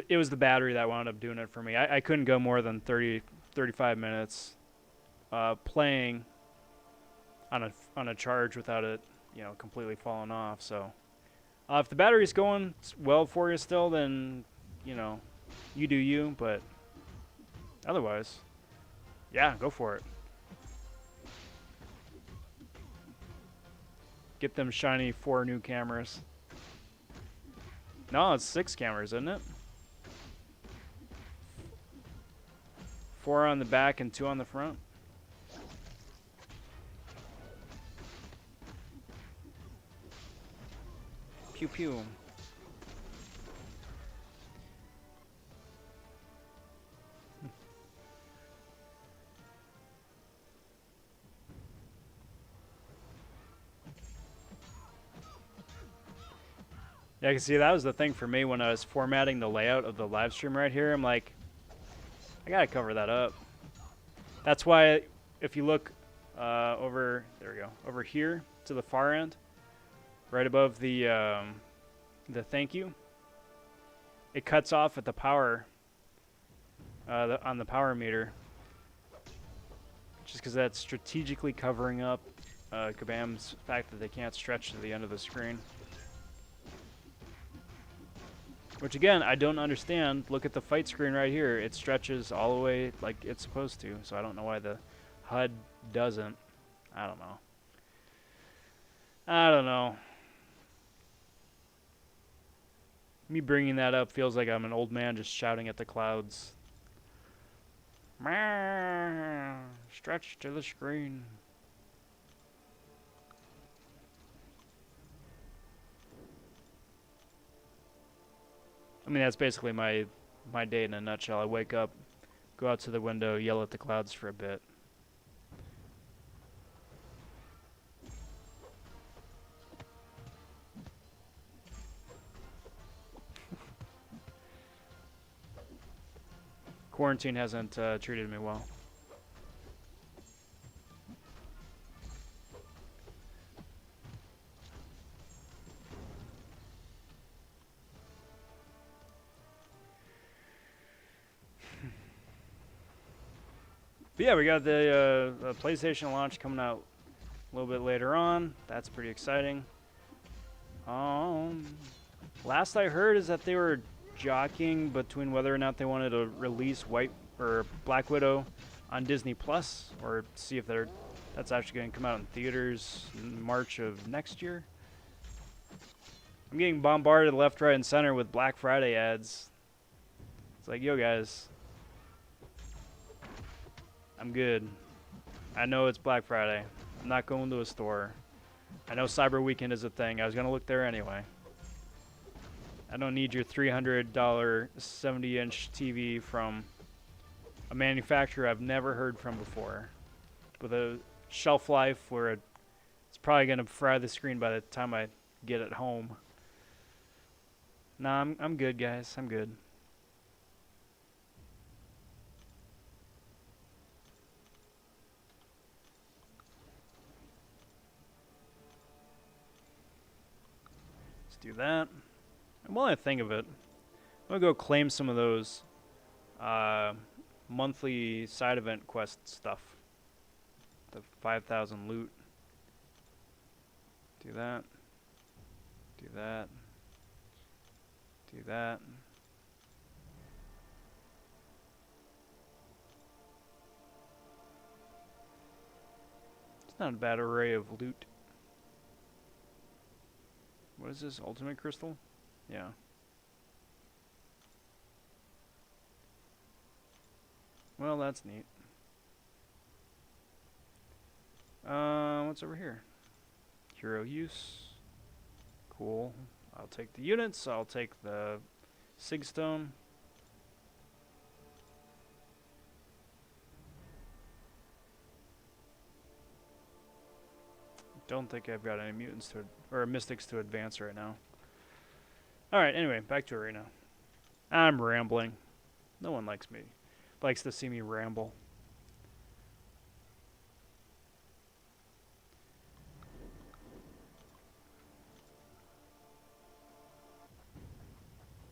it was the battery that wound up doing it for me. I couldn't go more than 35 minutes playing on a charge without it, you know, completely falling off. So if the battery's going well for you still, then, you know, you do you. But otherwise, yeah, go for it. Get them shiny 4 new cameras. No, it's 6 cameras, isn't it? 4 on the back and 2 on the front. Pew pew. Yeah, I can see that was the thing for me when I was formatting the layout of the live stream right here. I'm like, I gotta cover that up. That's why if you look over, there we go, over here to the far end, right above the thank you, it cuts off at the power on the power meter, just because that's strategically covering up Kabam's fact that they can't stretch to the end of the screen. Which again, I don't understand. Look at the fight screen right here. It stretches all the way like it's supposed to. So I don't know why the HUD doesn't. I don't know. I don't know. Me bringing that up feels like I'm an old man just shouting at the clouds. Stretch to the screen. I mean, that's basically my day in a nutshell. I wake up, go out to the window, yell at the clouds for a bit. Quarantine hasn't treated me well. But yeah, we got the PlayStation launch coming out a little bit later on. That's pretty exciting. Last I heard is that they were jockeying between whether or not they wanted to release Black Widow on Disney Plus, or see if that's actually going to come out in theaters in March of next year. I'm getting bombarded left, right, and center with Black Friday ads. It's like, yo guys, I'm good. I know it's Black Friday. I'm not going to a store. I know Cyber Weekend is a thing. I was going to look there anyway. I don't need your $300 70-inch TV from a manufacturer I've never heard from before, with a shelf life where it's probably gonna fry the screen by the time I get it home. Nah, I'm good, guys. I'm good. Let's do that. And while I think of it, I'm gonna go claim some of those monthly side event quest stuff. The 5,000 loot. Do that. Do that. Do that. It's not a bad array of loot. What is this? Ultimate crystal? Yeah. Well, that's neat. What's over here? Hero use. Cool. I'll take the units. I'll take the Sigstone. Don't think I've got any mutants to or mystics to advance right now. Alright, anyway, back to arena. I'm rambling. No one likes to see me ramble.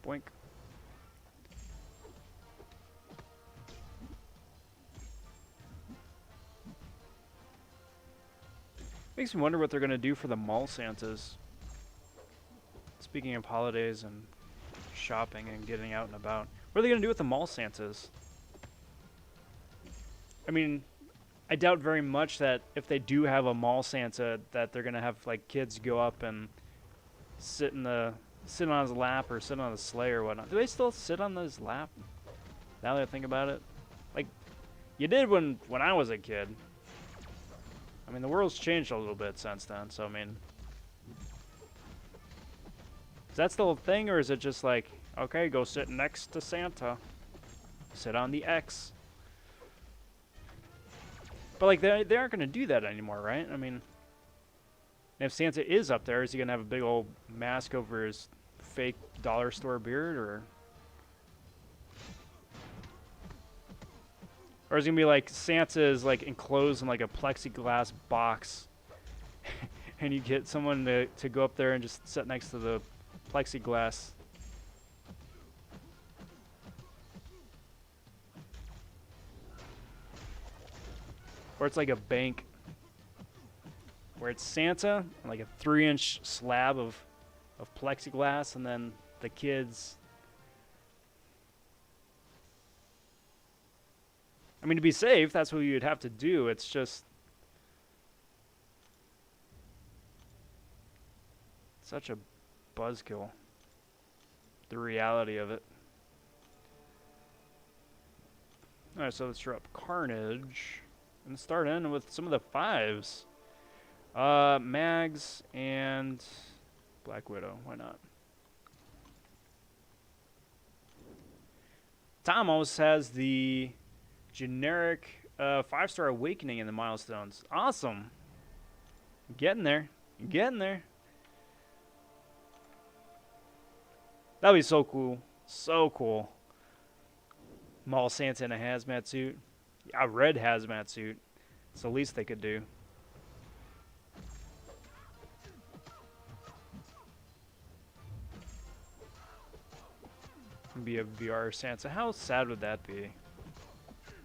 Boink. Makes me wonder what they're going to do for the mall Santas. Speaking of holidays and shopping and getting out and about. What are they going to do with the mall Santas? I mean, I doubt very much that if they do have a mall Santa that they're going to have like kids go up and sit on his lap or sit on his sleigh or whatnot. Do they still sit on his lap? Now that I think about it. Like, you did when I was a kid. I mean, the world's changed a little bit since then, so I mean... Is that still a thing, or is it just like, okay, go sit next to Santa. Sit on the X. But like, they aren't going to do that anymore, right? I mean, if Santa is up there, is he going to have a big old mask over his fake dollar store beard, or... Or is it going to be like Santa is like enclosed in like a plexiglass box and you get someone to go up there and just sit next to the plexiglass? Or it's like a bank where it's Santa and like a 3-inch slab of plexiglass, and then the kids... I mean, to be safe, that's what you'd have to do. It's just such a buzzkill, the reality of it. Alright, so let's drop Carnage and start in with some of the 5s. Mags and Black Widow. Why not? Tom always has the generic 5-star awakening in the milestones. Awesome. Getting there. Getting there. That'd be so cool. So cool. Mall Santa in a hazmat suit. A red hazmat suit. It's the least they could do. Be a VR Santa. How sad would that be?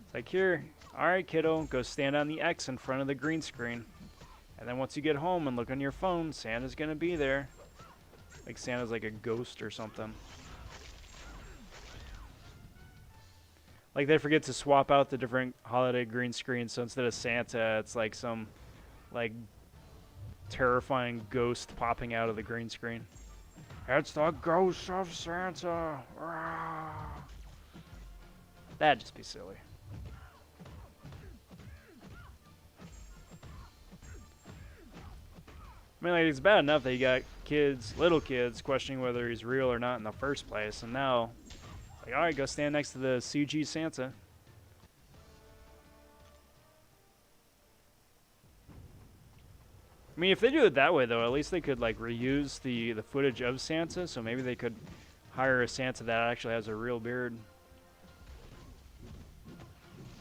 It's like, here, alright kiddo, go stand on the X in front of the green screen. And then once you get home and look on your phone, Santa's gonna be there. Like Santa's like a ghost or something. Like they forget to swap out the different holiday green screens, so instead of Santa, it's like some like terrifying ghost popping out of the green screen. It's the ghost of Santa. Rah. That'd just be silly. I mean, like, it's bad enough that you got kids, little kids, questioning whether he's real or not in the first place, and now, like, alright, go stand next to the CG Santa. I I mean, if they do it that way, though, at least they could, like, reuse the footage of Santa, so maybe they could hire a Santa that actually has a real beard.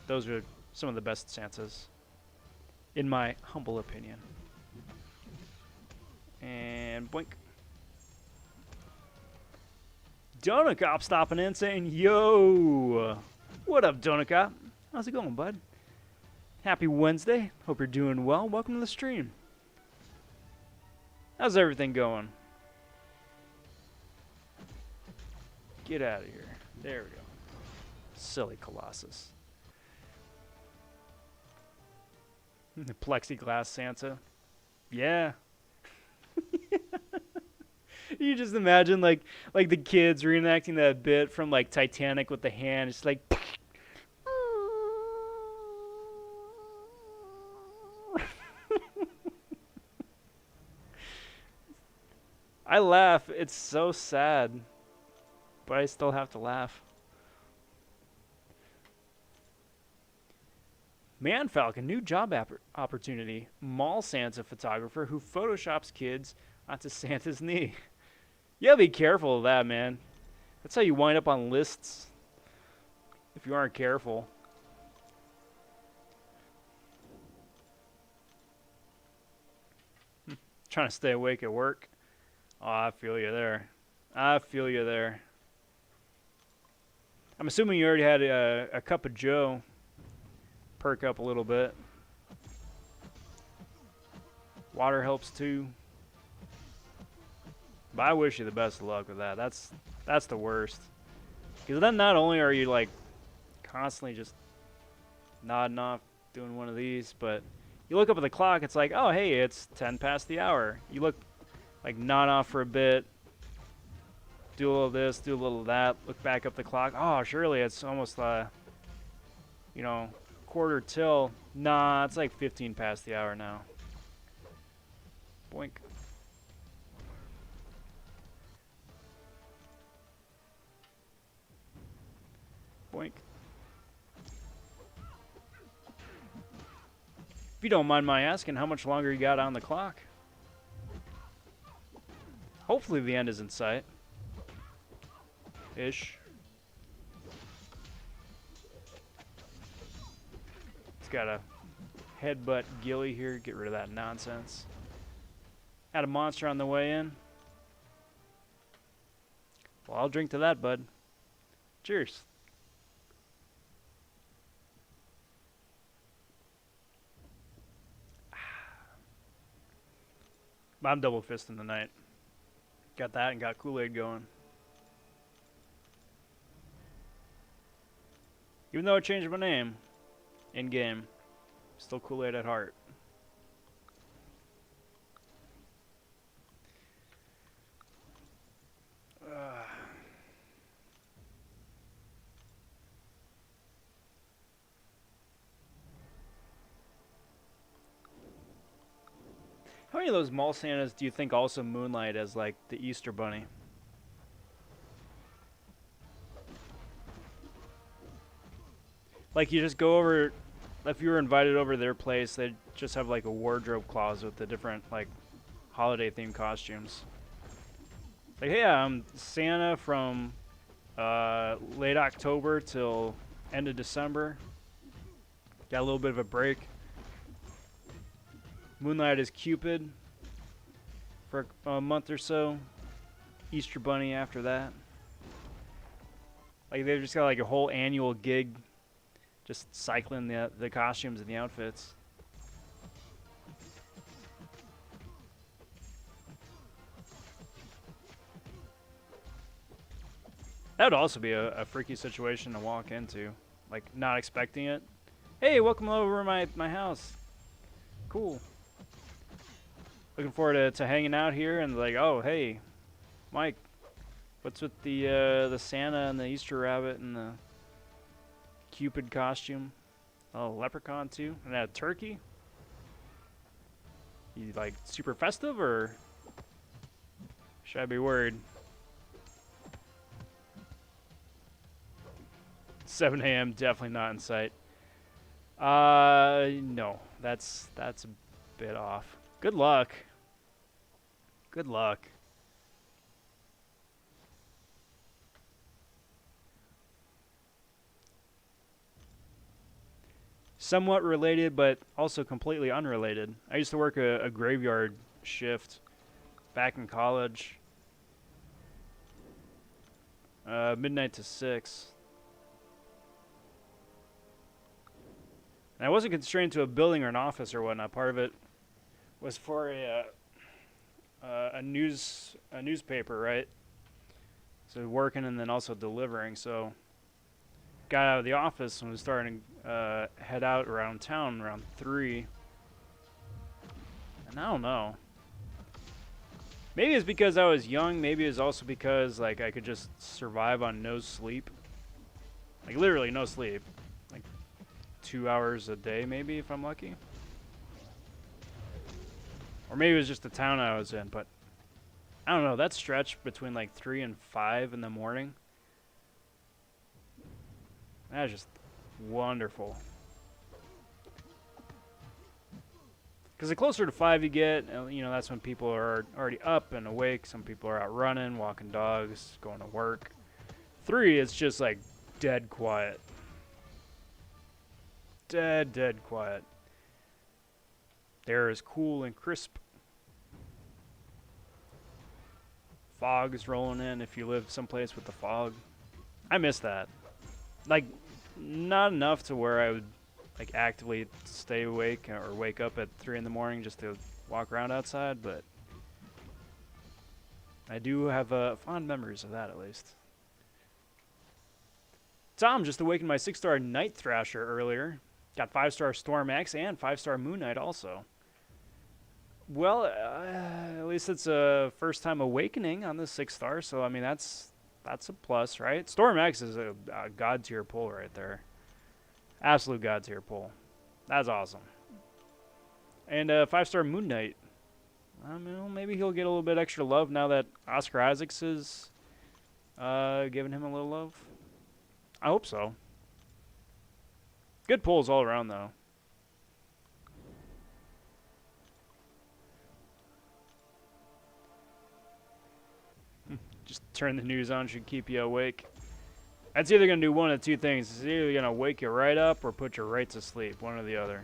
Those are some of the best Santas, in my humble opinion. And boink. Donut Cop stopping in saying, yo! What up, Donut Cop? How's it going, bud? Happy Wednesday. Hope you're doing well. Welcome to the stream. How's everything going? Get out of here. There we go. Silly Colossus. The plexiglass Santa. Yeah. You just imagine like the kids reenacting that bit from like Titanic with the hand. It's like I laugh. It's so sad. But I still have to laugh. Man Falcon, new job opportunity. Mall Santa photographer who photoshops kids onto Santa's knee. You gotta be careful of that, man. That's how you wind up on lists if you aren't careful. Trying to stay awake at work. Oh, I feel you there. I feel you there. I'm assuming you already had a cup of Joe. Perk up a little bit. Water helps too. But I wish you the best of luck with that. That's the worst. Because then not only are you like constantly just nodding off doing one of these, but you look up at the clock, it's like, oh hey, it's 10 past the hour. You look like nod off for a bit, do a little of this, do a little of that, look back up the clock. Oh, surely it's almost you know, quarter till. Nah, it's like 15 past the hour now. Boink. Boink. If you don't mind my asking, how much longer you got on the clock? Hopefully the end is in sight. Ish. It's got a headbutt Gilly here. Get rid of that nonsense. Had a monster on the way in. Well, I'll drink to that, bud. Cheers. I'm double fisting tonight. Got that and got Kool-Aid going. Even though I changed my name in game, still Kool-Aid at heart. How many of those mall Santas do you think also moonlight as like the Easter Bunny? Like you just go over, if you were invited over to their place, they'd just have like a wardrobe closet with the different like holiday themed costumes. Like, hey, I'm Santa from late October till end of December. Got a little bit of a break. Moonlight is Cupid for a month or so. Easter Bunny after that. Like they've just got like a whole annual gig, just cycling the costumes and the outfits. That would also be a freaky situation to walk into, like not expecting it. Hey, welcome over my house. Cool. Looking forward to hanging out here and like, oh hey, Mike, what's with the Santa and the Easter rabbit and the Cupid costume? Oh, leprechaun too, and a turkey. You like super festive or should I be worried? 7 a.m. definitely not in sight. No, that's a bit off. Good luck. Good luck. Somewhat related, but also completely unrelated. I used to work a graveyard shift back in college. Midnight to 6. And I wasn't constrained to a building or an office or whatnot. Part of it was for a newspaper, right? So working and then also delivering. So got out of the office and was starting to head out around town around 3. And I don't know. Maybe it's because I was young. Maybe it's also because like I could just survive on no sleep. Like literally no sleep. Like 2 hours a day maybe if I'm lucky. Or maybe it was just the town I was in, but I don't know. That stretch between like 3 and 5 in the morning. That's just wonderful. Because the closer to 5 you get, you know, that's when people are already up and awake. Some people are out running, walking dogs, going to work. 3, it's just like dead quiet. Dead quiet. The air is cool and crisp. Fog is rolling in if you live someplace with the fog. I miss that. Like, not enough to where I would like actively stay awake or wake up at 3 in the morning just to walk around outside, but I do have fond memories of that at least. Tom just awakened my 6-star Night Thrasher earlier. Got 5-star Storm X and 5-star Moon Knight also. Well, at least it's a first time awakening on the 6-star, so I mean that's a plus, right? Storm X is a god tier pull right there. Absolute god tier pull. That's awesome. And 5-star Moon Knight. I mean, maybe he'll get a little bit extra love now that Oscar Isaacs is giving him a little love. I hope so. Good pulls all around, though. Just turn the news on, should keep you awake. That's either going to do one of two things. It's either going to wake you right up or put you right to sleep. One or the other.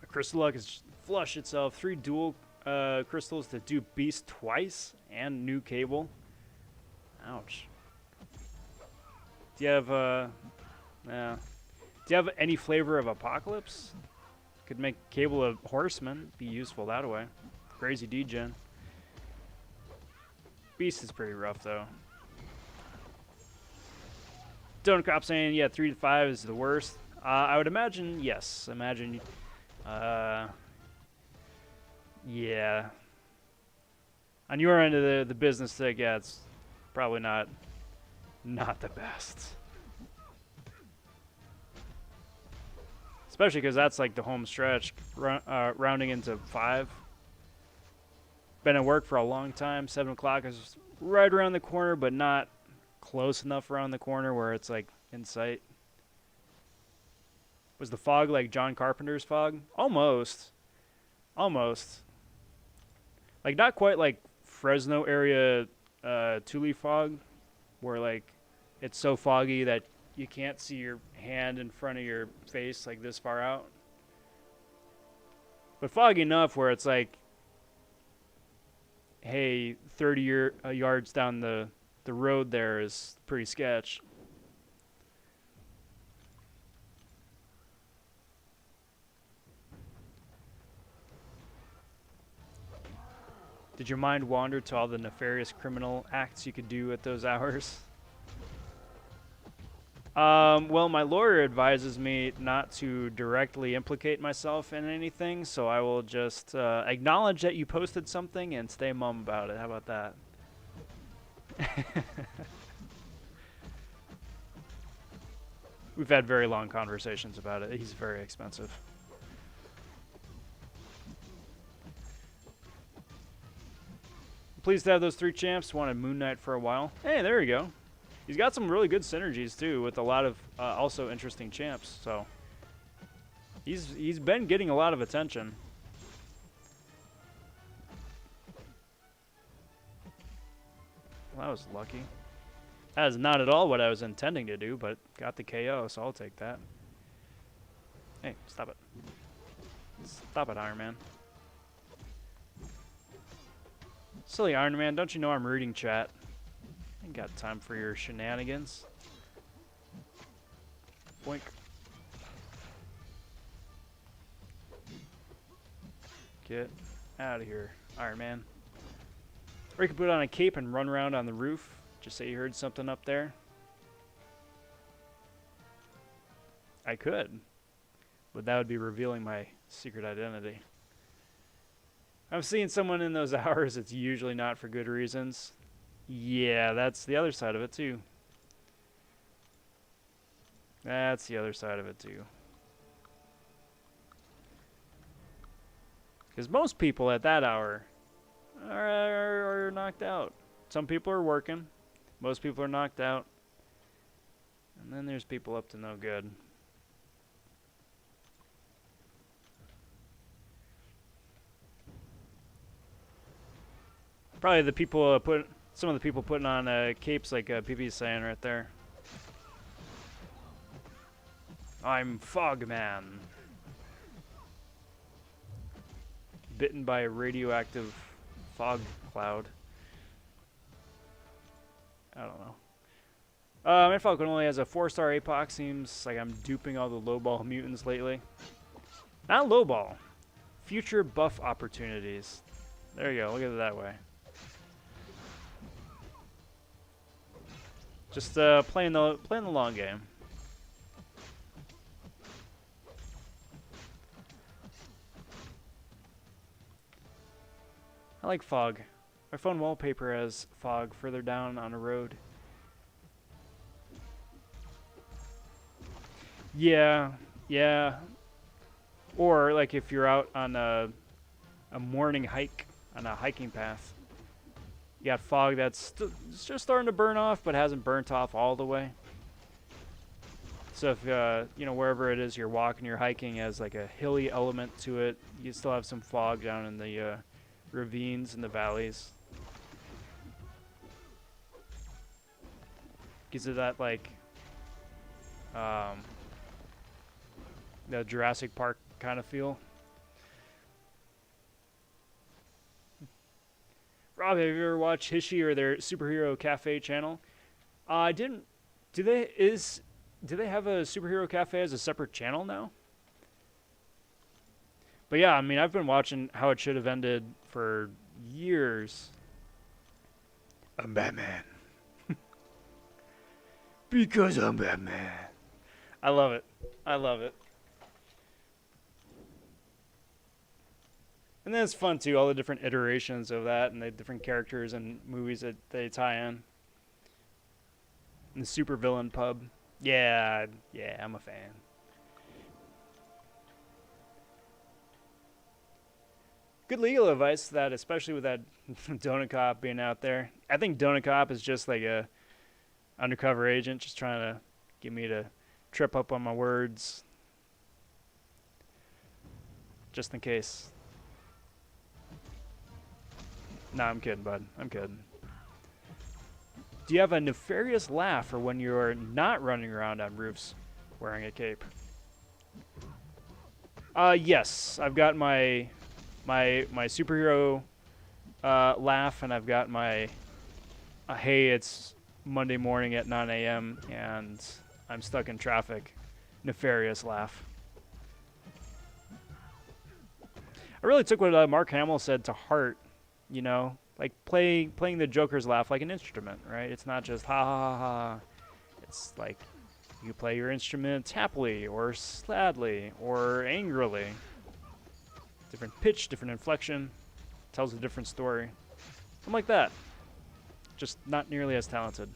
Crystal Luck has flushed itself. 3 dual crystals to do Beast twice and new cable. Ouch. Do you have do you have any flavor of Apocalypse? Could make Cable a horseman. Be useful that way. Crazy degen. Beast is pretty rough though. Donut Cop saying, yeah, 3 to 5 is the worst. I would imagine, yes. Imagine, yeah. On your end of the business stick, yeah, it's probably not the best. Especially because that's like the home stretch, rounding into 5. Been at work for a long time. 7 o'clock is right around the corner, but not close enough around the corner where it's like in sight. Was the fog like John Carpenter's fog? Almost. Almost. Like not quite like Fresno area Thule fog, where like it's so foggy that you can't see your hand in front of your face like this far out. But foggy enough where it's like, hey, 30 yards down the road there is pretty sketch. Did your mind wander to all the nefarious criminal acts you could do at those hours? Well, my lawyer advises me not to directly implicate myself in anything, so I will just acknowledge that you posted something and stay mum about it. How about that? We've had very long conversations about it. He's very expensive. pleased to have those 3 champs. Wanted Moon Knight for a while. Hey, there we go. He's got some really good synergies too, with a lot of also interesting champs. So he's been getting a lot of attention. Well, that was lucky. That is not at all what I was intending to do, but got the KO, so I'll take that. Hey, stop it. Stop it, Iron Man. Silly Iron Man, don't you know I'm reading chat? Ain't got time for your shenanigans. Boink. Get out of here, Iron Man. Or you could put on a cape and run around on the roof. Just say you heard something up there. I could. But that would be revealing my secret identity. I'm seeing someone in those hours, it's usually not for good reasons. Yeah, that's the other side of it too. That's the other side of it too. Because most people at that hour are knocked out. Some people are working. Most people are knocked out. And then there's people up to no good. Probably the people some of the people putting on capes like PP's saying right there. I'm Fogman. Bitten by a radioactive fog cloud. I don't know. My Falcon only has a 4-star APOC. Seems like I'm duping all the lowball mutants lately. Not lowball. Future buff opportunities. There you go. Look at it that way. Just playing the long game. I like fog. My phone wallpaper has fog further down on a road. Yeah, yeah. Or like if you're out on a morning hike on a hiking path. You got fog that's it's just starting to burn off, but hasn't burnt off all the way. So if you know, wherever it is you're walking, you're hiking, has like a hilly element to it, you still have some fog down in the ravines and the valleys. Gives it that like the Jurassic Park kind of feel. Rob, have you ever watched Hishi or their Superhero Cafe channel? I didn't. Do they have a Superhero Cafe as a separate channel now? But yeah, I mean, I've been watching How It Should Have Ended for years. I'm Batman. Because I'm Batman. I love it. I love it. And then it's fun too, all the different iterations of that and the different characters and movies that they tie in. And the supervillain pub. Yeah, I'm a fan. Good legal advice, that especially with that Donut Cop being out there. I think Donut Cop is just like a undercover agent just trying to get me to trip up on my words. Just in case. Nah, I'm kidding, bud. I'm kidding. Do you have a nefarious laugh for when you're not running around on roofs wearing a cape? Yes. I've got my superhero laugh, and I've got my hey, it's Monday morning at 9 a.m. and I'm stuck in traffic nefarious laugh. I really took what Mark Hamill said to heart. You know, like playing the Joker's laugh like an instrument, right? It's not just ha ha ha ha. It's like you play your instrument happily or sadly or angrily. Different pitch, different inflection, tells a different story. Something like that. Just not nearly as talented.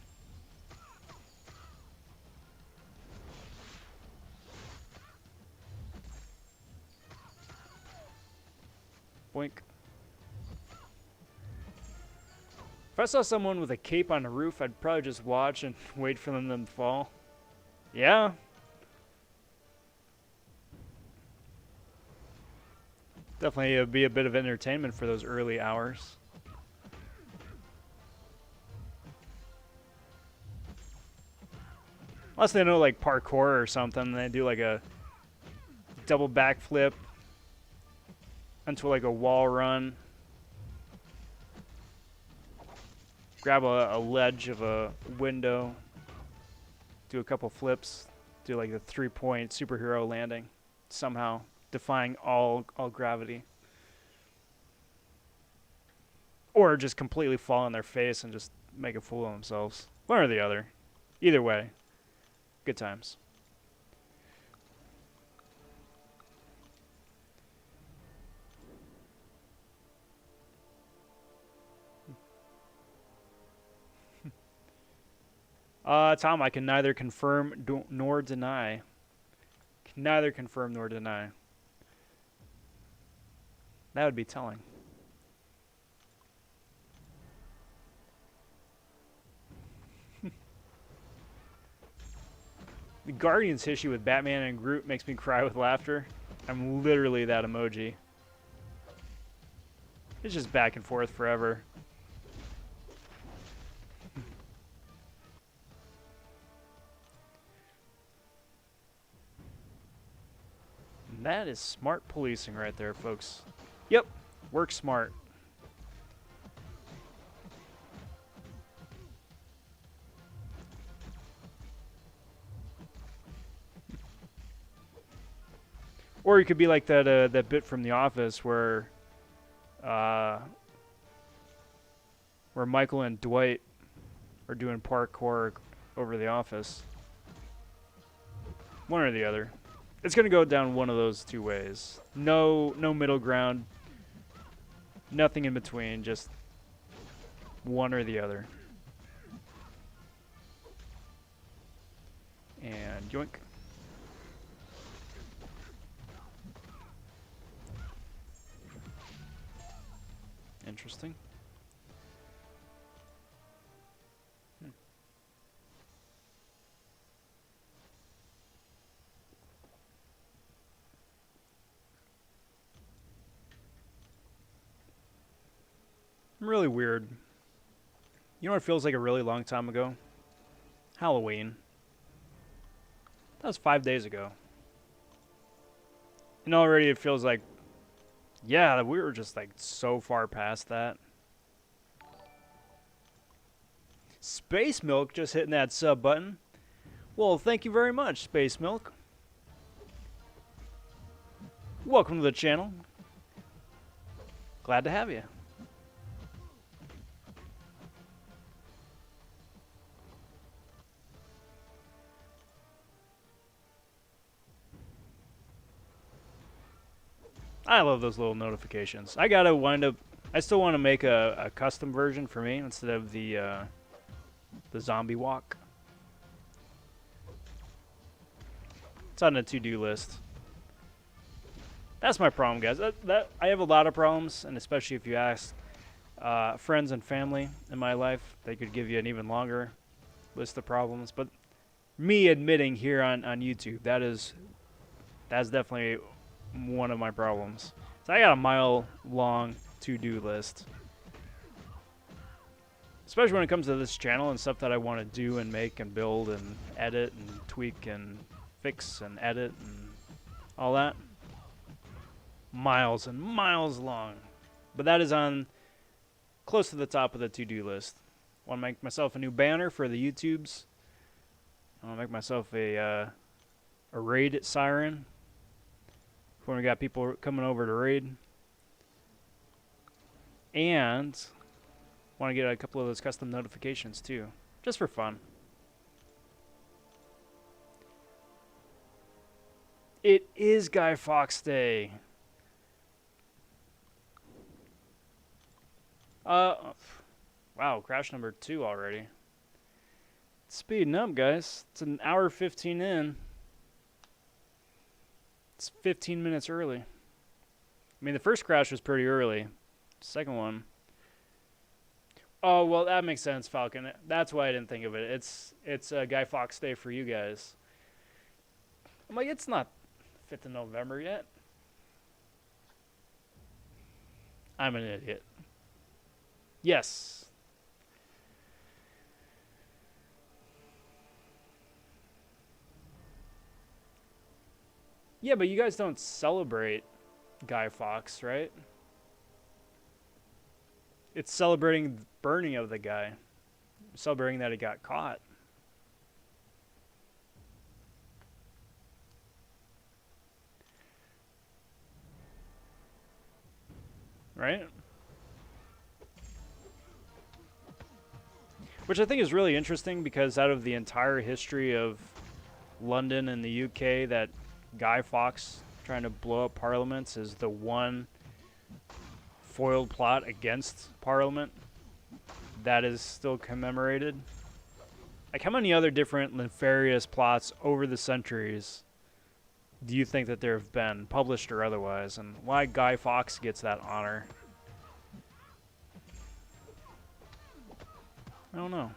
Boink. If I saw someone with a cape on the roof, I'd probably just watch and wait for them to fall. Yeah. Definitely be a bit of entertainment for those early hours. Unless they know like parkour or something, they do like a double backflip into like a wall run. Grab a ledge of a window. Do a couple flips. Do like the 3-point superhero landing. Somehow defying all gravity. Or just completely fall on their face and just make a fool of themselves. One or the other. Either way. Good times. Tom, I can neither confirm nor deny. Can neither confirm nor deny. That would be telling. The Guardians issue with Batman and Groot makes me cry with laughter. I'm literally that emoji. It's just back and forth forever. And that is smart policing right there, folks. Yep, work smart. Or you could be like that bit from The Office where Michael and Dwight are doing parkour over the office. One or the other. It's gonna go down one of those two ways. No middle ground. Nothing in between. Just one or the other. And yoink. Interesting. Really weird. You know what feels like a really long time ago? Halloween. That was 5 days ago. And already it feels like, yeah, we were just like so far past that. Space Milk just hitting that sub button. Well, thank you very much, Space Milk. Welcome to the channel. Glad to have you. I love those little notifications. I gotta wind up. I still want to make a custom version for me instead of the zombie walk. It's on the to-do list. That's my problem, guys. That I have a lot of problems, and especially if you ask friends and family in my life, they could give you an even longer list of problems. But me admitting here on YouTube, that's definitely one of my problems. So I got a mile-long to-do list. Especially when it comes to this channel and stuff that I want to do and make and build and edit and tweak and fix and edit and all that. Miles and miles long. But that is on close to the top of the to-do list. I want to make myself a new banner for the YouTubes. I want to make myself a raid siren when we got people coming over to raid. And want to get a couple of those custom notifications too, just for fun. It is Guy Fawkes Day. Wow, crash number 2 already. It's speeding up, guys. It's an hour 15 in. It's 15 minutes early. I mean, the first crash was pretty early. Second one. Oh well, that makes sense, Falcon. That's why I didn't think of it. It's Guy Fawkes Day for you guys. I'm like, it's not 5th of November yet. I'm an idiot. Yes. Yeah, but you guys don't celebrate Guy Fawkes, right? It's celebrating the burning of the guy, celebrating that he got caught, right? Which I think is really interesting because out of the entire history of London and the UK, that Guy Fawkes trying to blow up parliaments is the one foiled plot against Parliament that is still commemorated. Like, how many other different nefarious plots over the centuries do you think that there have been, published or otherwise, and why Guy Fawkes gets that honor? I don't know.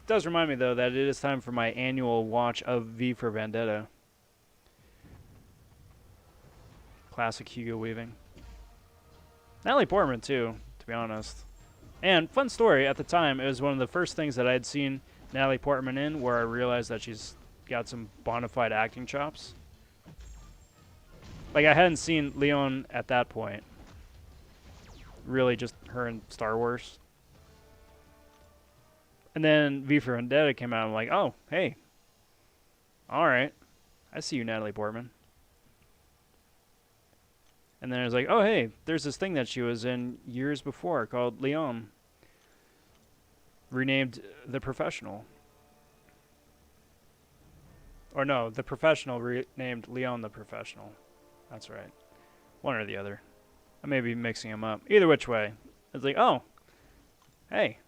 Does remind me, though, that it is time for my annual watch of V for Vendetta. Classic Hugo Weaving. Natalie Portman, too, to be honest. And fun story, at the time, it was one of the first things that I had seen Natalie Portman in where I realized that she's got some bona fide acting chops. Like, I hadn't seen Leon at that point. Really just her in Star Wars. And then V for Vendetta came out, and I'm like, oh, hey. Alright. I see you, Natalie Portman. And then I was like, oh, hey, there's this thing that she was in years before called Leon. Renamed The Professional. Or no, The Professional renamed Leon the Professional. That's right. One or the other. I may be mixing them up. Either which way. It's like, oh, hey.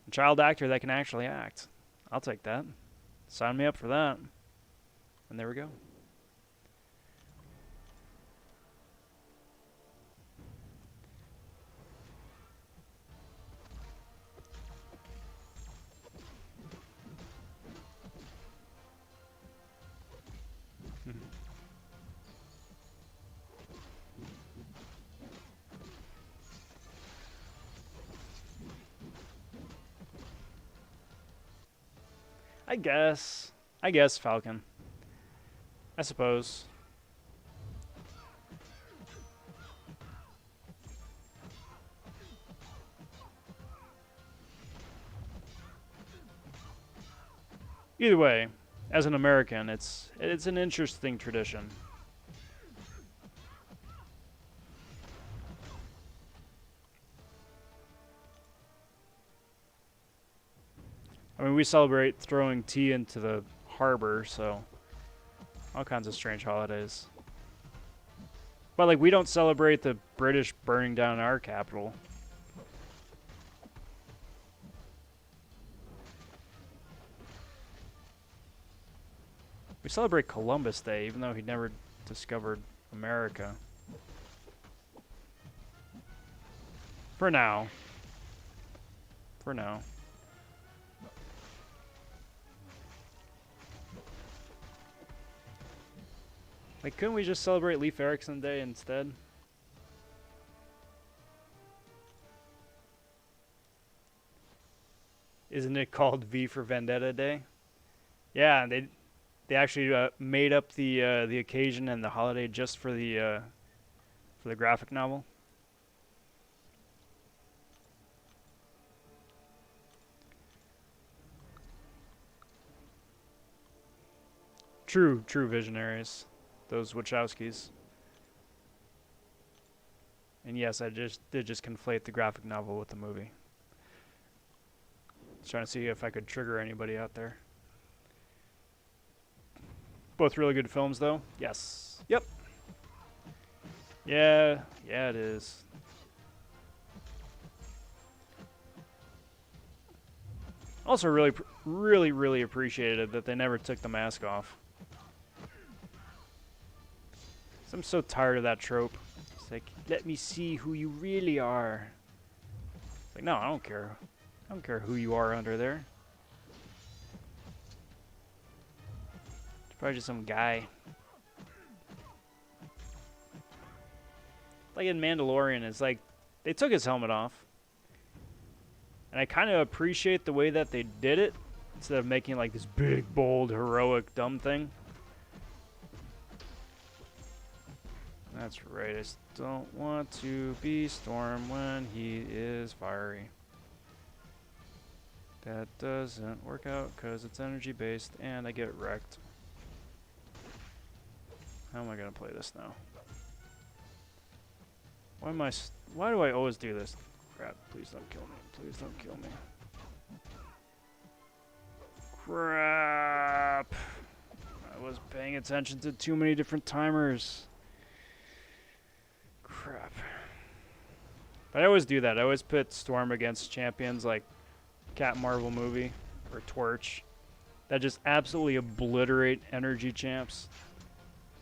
A child actor that can actually act. I'll take that. Sign me up for that. And there we go. I guess. I guess Falcon. I suppose. Either way, as an American, it's an interesting tradition. I mean, we celebrate throwing tea into the harbor, so all kinds of strange holidays. But, like, we don't celebrate the British burning down our capital. We celebrate Columbus Day, even though he never discovered America. For now. For now. Like, couldn't we just celebrate Leif Erikson Day instead? Isn't it called V for Vendetta Day? Yeah, they actually made up the occasion and the holiday just for the graphic novel. True visionaries, those Wachowskis. And yes, I did just conflate the graphic novel with the movie. I was trying to see if I could trigger anybody out there. Both really good films, though. Yes. Yep. Yeah, it is. Also, really appreciated that they never took the mask off. I'm so tired of that trope. It's like, let me see who you really are. It's like, no, I don't care. I don't care who you are under there. It's probably just some guy. Like in Mandalorian, it's like, they took his helmet off. And I kind of appreciate the way that they did it, instead of making like this big, bold, heroic, dumb thing. That's right, I just don't want to be Storm when he is fiery. That doesn't work out because it's energy based and I get wrecked. How am I going to play this now? Why do I always do this? Crap, please don't kill me. Please don't kill me. Crap. I was paying attention to too many different timers. Crap. But I always do that. I always put Storm against champions like Captain Marvel movie or Torch that just absolutely obliterate energy champs.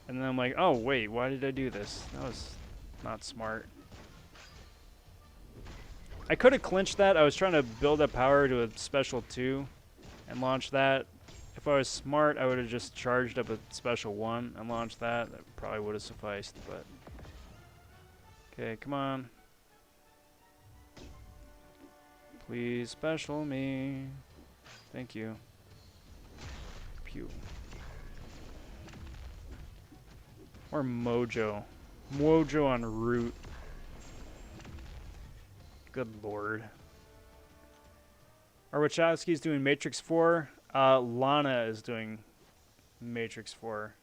And then I'm like, oh wait, why did I do this? That was not smart. I could have clinched that. I was trying to build up power to a special 2 and launch that. If I was smart, I would have just charged up a special 1 and launched that. That probably would have sufficed, but... Okay, come on. Please special me. Thank you. Pew. Or Mojo. Mojo on route. Good lord. Are Wachowski's doing Matrix 4? Lana is doing Matrix 4.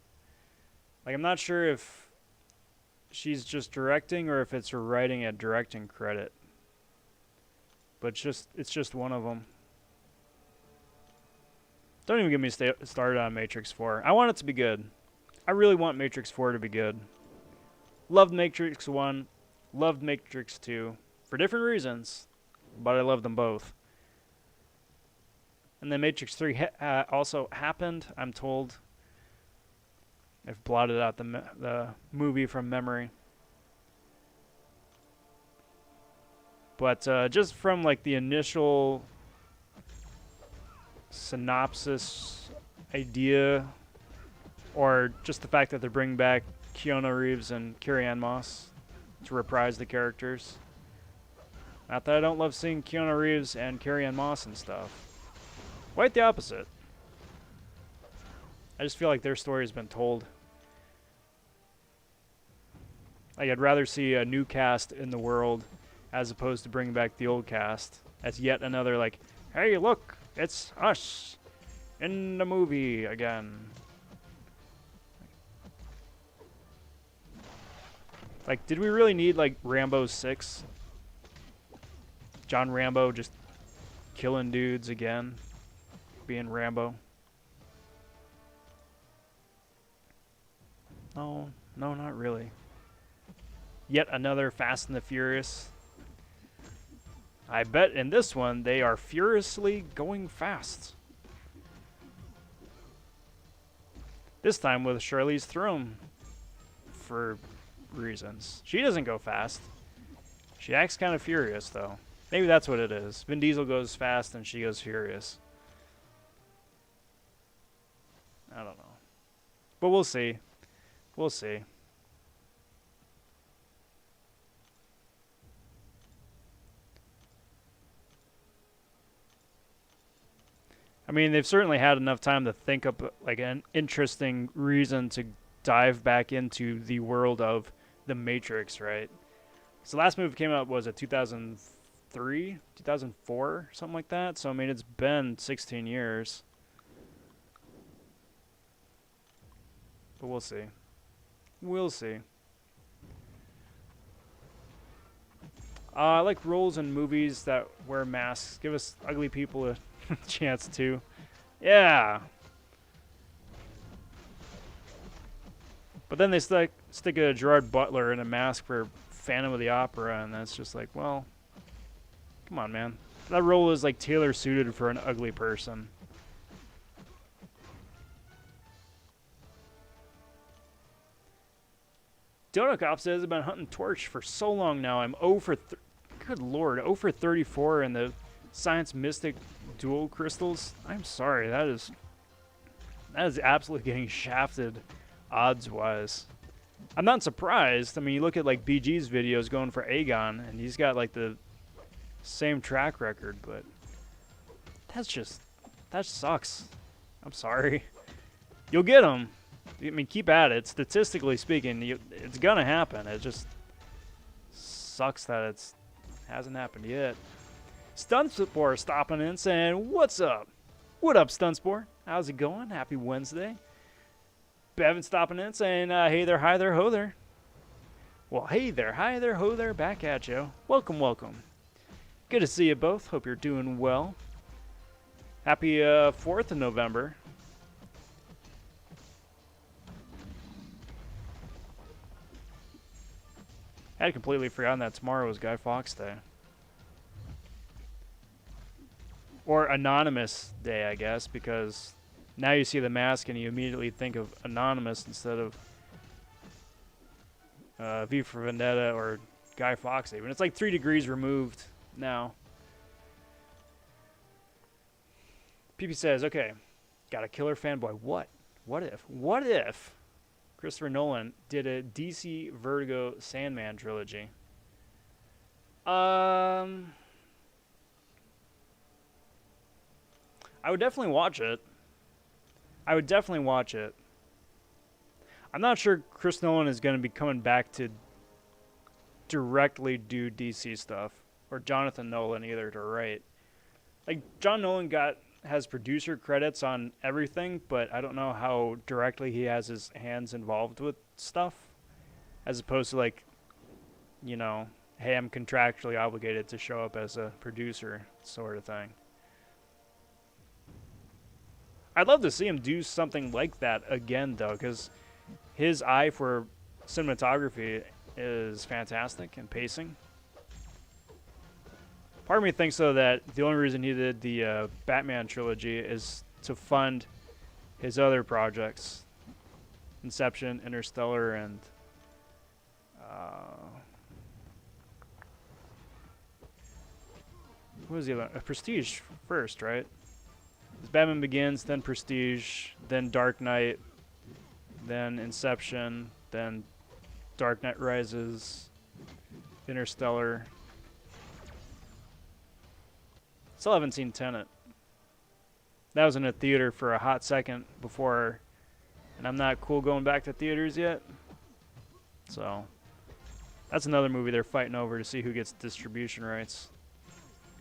Like, I'm not sure if she's just directing or if it's her writing a directing credit. But it's just one of them. Don't even get me started on Matrix 4. I want it to be good. I really want Matrix 4 to be good. Loved Matrix 1. Loved Matrix 2. For different reasons. But I love them both. And then Matrix 3 also happened, I'm told. I've blotted out the movie from memory. But just from like the initial synopsis idea, or just the fact that they're bringing back Keanu Reeves and Carrie-Anne Moss to reprise the characters. Not that I don't love seeing Keanu Reeves and Carrie-Anne Moss and stuff. Quite the opposite. I just feel like their story has been told. Like, I'd rather see a new cast in the world as opposed to bringing back the old cast as yet another, like, hey, look, it's us in the movie again. Like, did we really need, like, Rambo 6? John Rambo just killing dudes again, being Rambo? No, not really. Yet another Fast and the Furious. I bet in this one they are furiously going fast. This time with Charlize Theron, for reasons. She doesn't go fast. She acts kind of furious, though. Maybe that's what it is. Vin Diesel goes fast and she goes furious. I don't know. But we'll see. We'll see. I mean, they've certainly had enough time to think up like an interesting reason to dive back into the world of the Matrix, right? So the last movie came out, was it 2003, 2004, something like that? So, I mean, it's been 16 years. But we'll see. We'll see. I like roles in movies that wear masks. Give us ugly people a chance to. Yeah. But then they stick a Gerard Butler in a mask for Phantom of the Opera, and that's just like, well, come on, man. That role is like tailor suited for an ugly person. Donut Cop says, I've been hunting Torch for so long now. I'm 0 for... Good lord, 0 for 34 in the Science Mystic dual crystals. I'm sorry, that is absolutely getting shafted odds-wise. I'm not surprised. I mean, you look at, like, BG's videos going for Aegon, and he's got, like, the same track record, but that sucks. I'm sorry. You'll get him. I mean, keep at it. Statistically speaking, it's gonna happen. It just sucks that it hasn't happened yet. Stunspore stopping in saying, "What's up? What up, Stunspore? How's it going? Happy Wednesday." Bevan stopping in saying, "Hey there, hi there, ho there." Well, hey there, hi there, ho there. Back at you. Welcome, welcome. Good to see you both. Hope you're doing well. Happy 4th of November. I had completely forgotten that tomorrow was Guy Fawkes Day. Or Anonymous Day, I guess, because now you see the mask and you immediately think of Anonymous instead of V for Vendetta or Guy Fawkes Day. But it's like 3 degrees removed now. PP says, okay, got a killer fanboy. What? What if Christopher Nolan did a DC Vertigo Sandman trilogy? I would definitely watch it. I'm not sure Chris Nolan is going to be coming back to directly do DC stuff, or Jonathan Nolan either to write. Like, John Nolan has producer credits on everything, but I don't know how directly he has his hands involved with stuff, as opposed to, like, you know, hey, I'm contractually obligated to show up as a producer sort of thing. I'd love to see him do something like that again, though, because his eye for cinematography is fantastic, and pacing. Part of me thinks, though, that the only reason he did the Batman trilogy is to fund his other projects. Inception, Interstellar, and... what was the other one? Prestige first, right? Batman Begins, then Prestige, then Dark Knight, then Inception, then Dark Knight Rises, Interstellar. Still haven't seen Tenet. That was in a theater for a hot second before, and I'm not cool going back to theaters yet. So, that's another movie they're fighting over to see who gets distribution rights.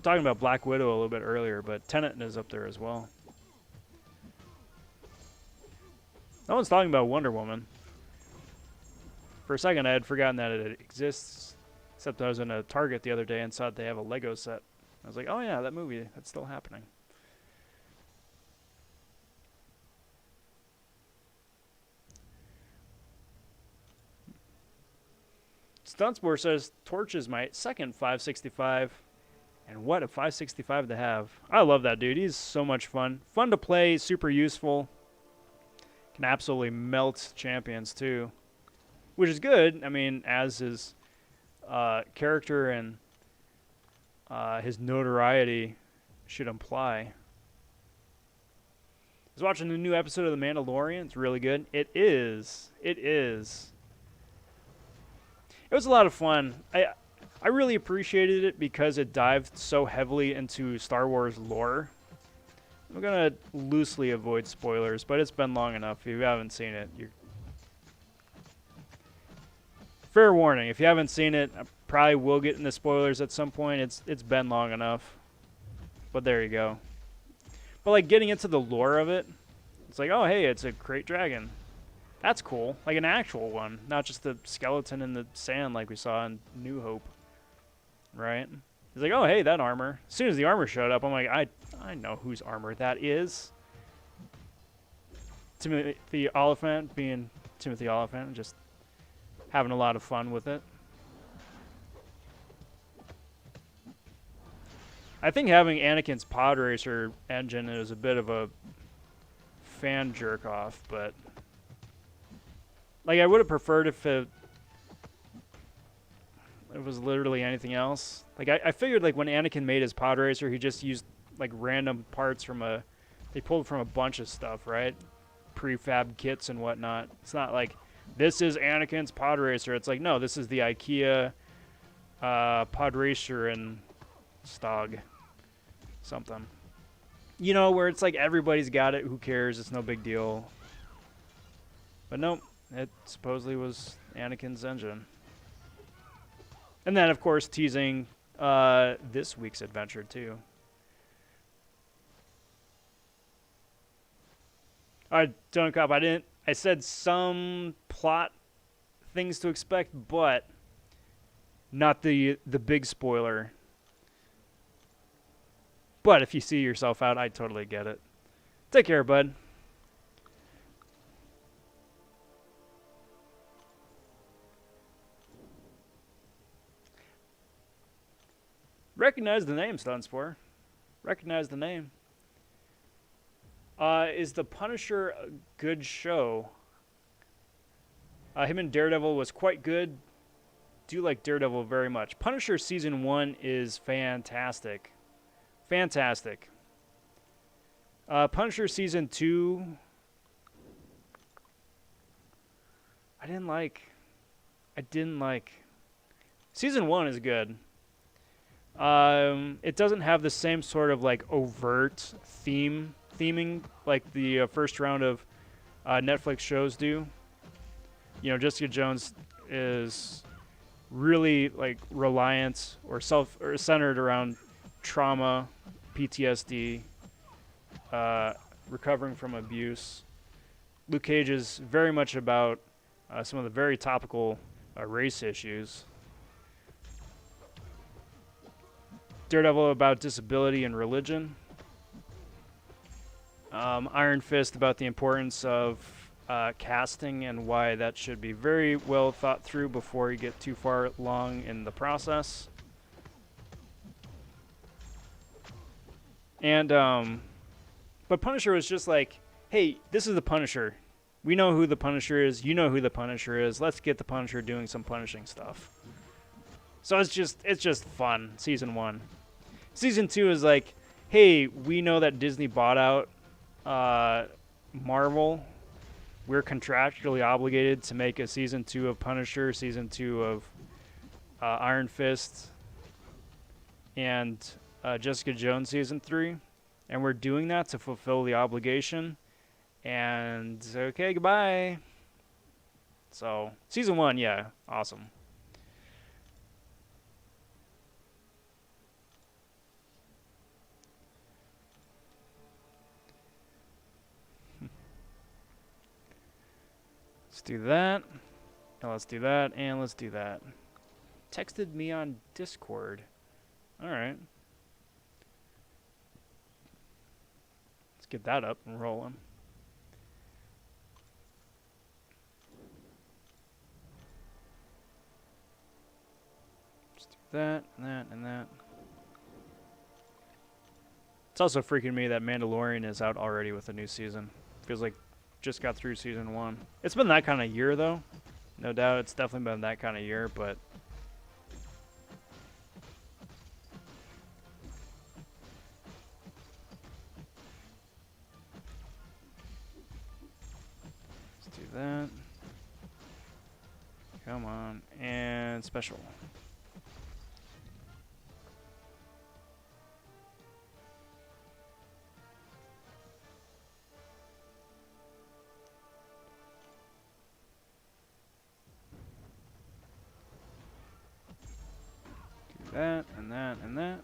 Talking about Black Widow a little bit earlier, but Tenet is up there as well. No one's talking about Wonder Woman. For a second, I had forgotten that it exists, except I was in a Target the other day and saw that they have a Lego set. I was like, oh yeah, that movie, that's still happening. Stuntspore says, Torch is my second 565. And what a 565 to have. I love that dude. He's so much fun. Fun to play, super useful. Can absolutely melt champions too. Which is good, I mean, as his character and his notoriety should imply. I was watching the new episode of The Mandalorian. It's really good. It is. It was a lot of fun. I really appreciated it because it dived so heavily into Star Wars lore. I'm going to loosely avoid spoilers, but it's been long enough. If you haven't seen it, fair warning, if you haven't seen it, I probably will get into spoilers at some point. It's been long enough. But there you go. But like getting into the lore of it, it's like, oh hey, it's a crate dragon. That's cool. Like an actual one, not just the skeleton in the sand like we saw in New Hope. Right? He's like, oh hey, that armor. As soon as the armor showed up, I'm like, I know whose armor that is. Timothy Oliphant being Timothy Oliphant and just having a lot of fun with it. I think having Anakin's pod racer engine is a bit of a fan jerk off, but like I would have preferred if it was literally anything else. Like I figured like when Anakin made his pod racer, he just used like random parts from they pulled from a bunch of stuff, right? Prefab kits and whatnot. It's not like this is Anakin's pod racer. It's like no, this is the IKEA pod racer and Stog something. You know, where it's like everybody's got it. Who cares? It's no big deal. But nope, it supposedly was Anakin's engine. And then, of course, teasing this week's adventure, too. All right, Don't Cop, I said some plot things to expect, but not the big spoiler. But if you see yourself out, I totally get it. Take care, bud. Recognize the name, Stunspore. Recognize the name. Is The Punisher a good show? Him and Daredevil was quite good. Do like Daredevil very much. Punisher Season 1 is fantastic. Fantastic. Punisher Season 2... I didn't like. Season 1 is good. It doesn't have the same sort of like overt theming like the first round of Netflix shows do. You know, Jessica Jones is really like reliant or centered around trauma, PTSD, recovering from abuse. Luke Cage is very much about some of the very topical race issues. Daredevil about disability and religion. Iron Fist about the importance of casting and why that should be very well thought through before you get too far along in the process. And but Punisher was just like, hey, this is the Punisher. We know who the Punisher is. You know who the Punisher is. Let's get the Punisher doing some punishing stuff. So it's just fun. Season 1. Season 2 is like, hey, we know that Disney bought out Marvel. We're contractually obligated to make a Season 2 of Punisher, Season 2 of Iron Fist, and Jessica Jones Season 3. And we're doing that to fulfill the obligation. And, okay, goodbye. So, Season 1, yeah, awesome. Let's do that. Now let's do that, and let's do that. Texted me on Discord. Alright. Let's get that up and rolling. Let's do that, and that, and that. It's also freaking me that Mandalorian is out already with a new season. Feels like just got through Season 1. It's been that kind of year, though. No doubt, it's definitely been that kind of year, but... Let's do that. Come on. And special. That, and that, and that.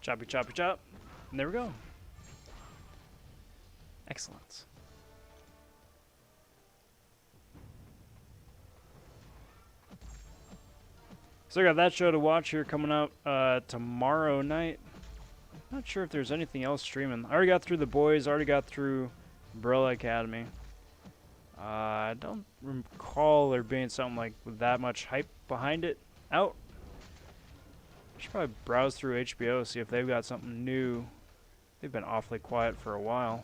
Choppy, choppy, chop. And there we go. Excellent. So I got that show to watch here coming out tomorrow night. Not sure if there's anything else streaming. I already got through The Boys, already got through Umbrella Academy. I don't recall there being something like with that much hype behind it out. I should probably browse through HBO, see if they've got something new They've been awfully quiet for a while.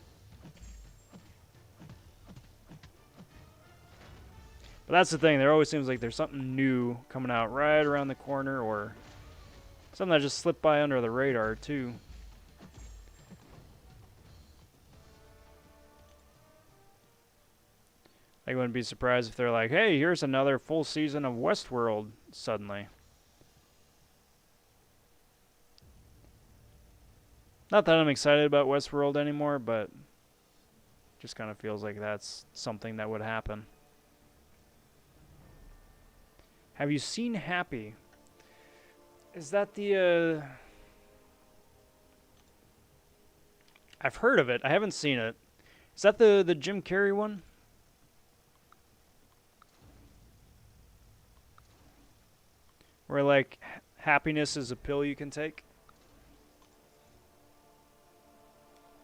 But that's the thing, there always seems like there's something new coming out right around the corner, or something that just slipped by under the radar, too. I wouldn't be surprised if they're like, hey, here's another full season of Westworld suddenly. Not that I'm excited about Westworld anymore, but just kind of feels like that's something that would happen. Have you seen Happy? Is that the, I've heard of it. I haven't seen it. Is that the Jim Carrey one? Where, like, happiness is a pill you can take?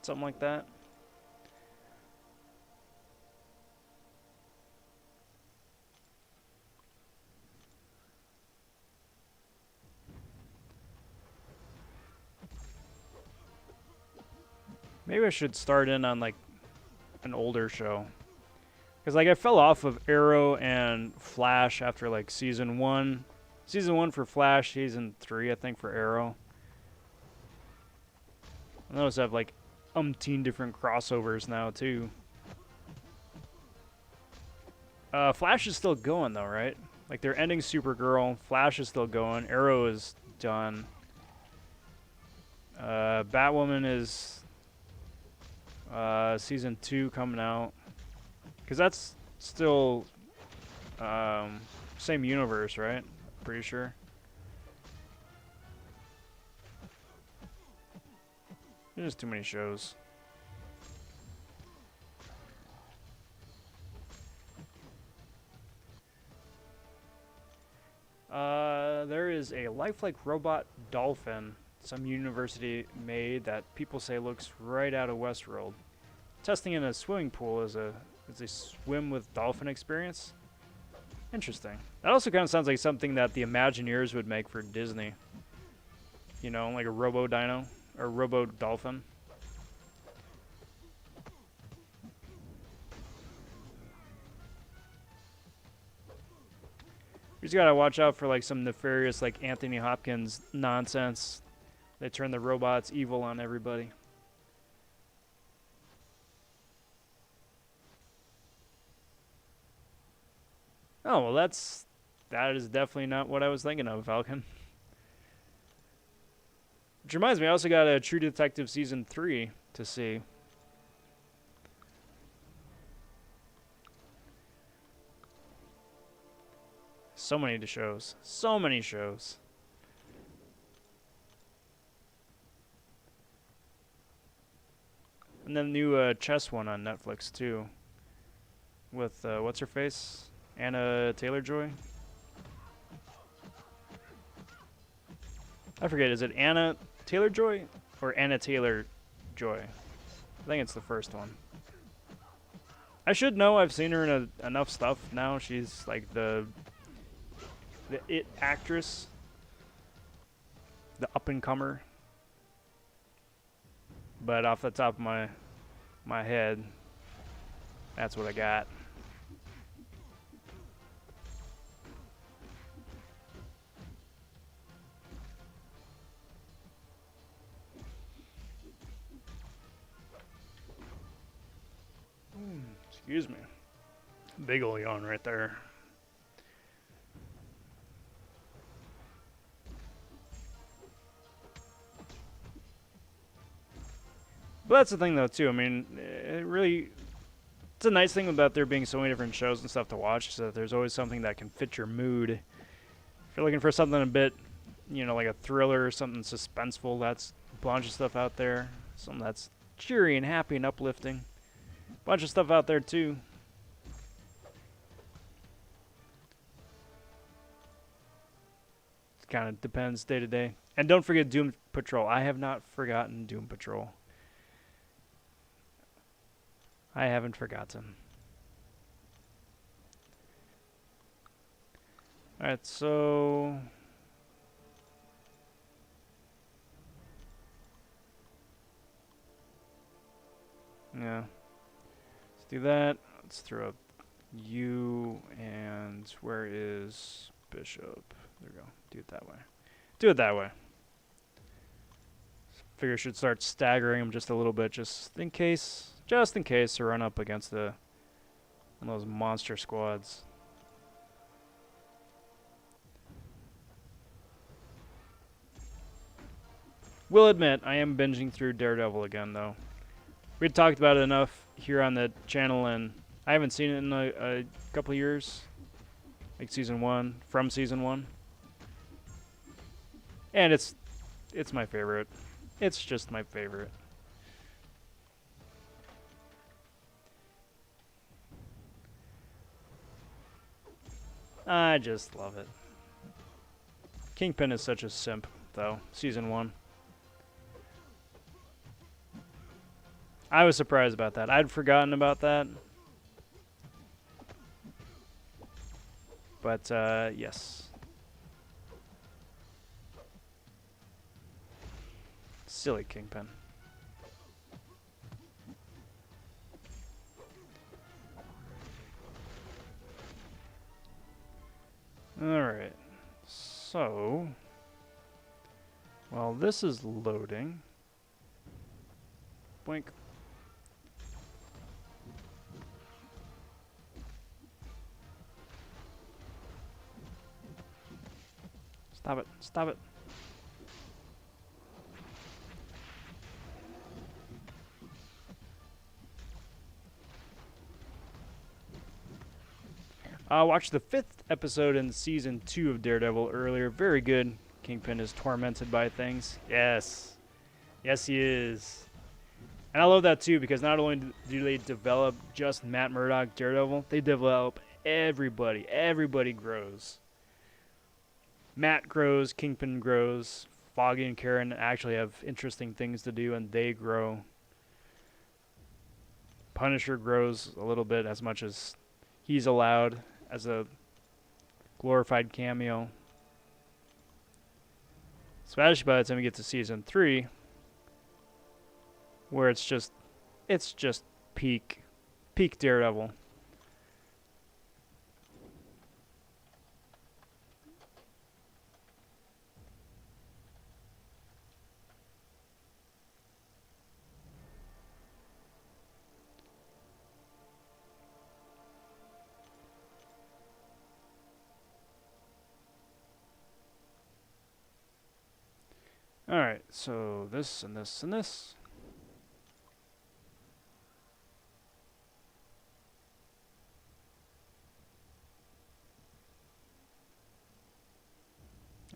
Something like that. Maybe I should start in on, like, an older show. Because, like, I fell off of Arrow and Flash after, like, season 1. Season 1 for Flash, season 3, I think, for Arrow. I notice I have, like, umpteen different crossovers now, too. Flash is still going, though, right? Like, they're ending Supergirl. Flash is still going. Arrow is done. Batwoman is season 2 coming out. Because that's still same universe, right? Pretty sure. There's just too many shows. There is a lifelike robot dolphin some university made that people say looks right out of Westworld. Testing in a swimming pool is a swim with dolphin experience. Interesting. That also kind of sounds like something that the Imagineers would make for Disney. You know, like a Robo Dino or Robo Dolphin. You just gotta watch out for like some nefarious like Anthony Hopkins nonsense. They turn the robots evil on everybody. Oh, well that is definitely not what I was thinking of, Falcon. Which reminds me, I also got a True Detective Season 3 to see. So many shows. So many shows. And then new chess one on Netflix, too. With, what's her face? Anna Taylor-Joy? I forget, is it Anna Taylor-Joy or Anna Taylor-Joy? I think it's the first one. I should know, I've seen her in enough stuff now. She's like the it actress. The up-and-comer. But off the top of my head, that's what I got. Excuse me. Big ol' yawn right there. But that's the thing, though, too. I mean, it's a nice thing about there being so many different shows and stuff to watch, so that there's always something that can fit your mood. If you're looking for something a bit, you know, like a thriller or something suspenseful, that's a bunch of stuff out there. Something that's cheery and happy and uplifting. Bunch of stuff out there, too. It kind of depends day to day. And don't forget Doom Patrol. I have not forgotten Doom Patrol. I haven't forgotten. Alright, so... Let's do that. Let's throw up you, and where is Bishop? There we go. Do it that way. Do it that way. Figure I should start staggering them just a little bit, just in case to run up against one of those monster squads. Will admit, I am binging through Daredevil again, though. We had talked about it enough here on the channel, and I haven't seen it in a couple of years. Like season 1, from season 1. And it's my favorite. It's just my favorite. I just love it. Kingpin is such a simp, though. Season 1. I was surprised about that. I'd forgotten about that. But, yes. Silly Kingpin. Alright. So, while this is loading, blink. Stop it. Stop it. I watched the 5th episode in season 2 of Daredevil earlier. Very good. Kingpin is tormented by things. Yes. Yes, he is. And I love that too, because not only do they develop just Matt Murdock, Daredevil, they develop everybody. Everybody grows. Matt grows, Kingpin grows, Foggy and Karen actually have interesting things to do, and they grow. Punisher grows a little bit, as much as he's allowed as a glorified cameo. Especially by the time we get to season 3, where it's just peak Daredevil. Alright, so this and this and this.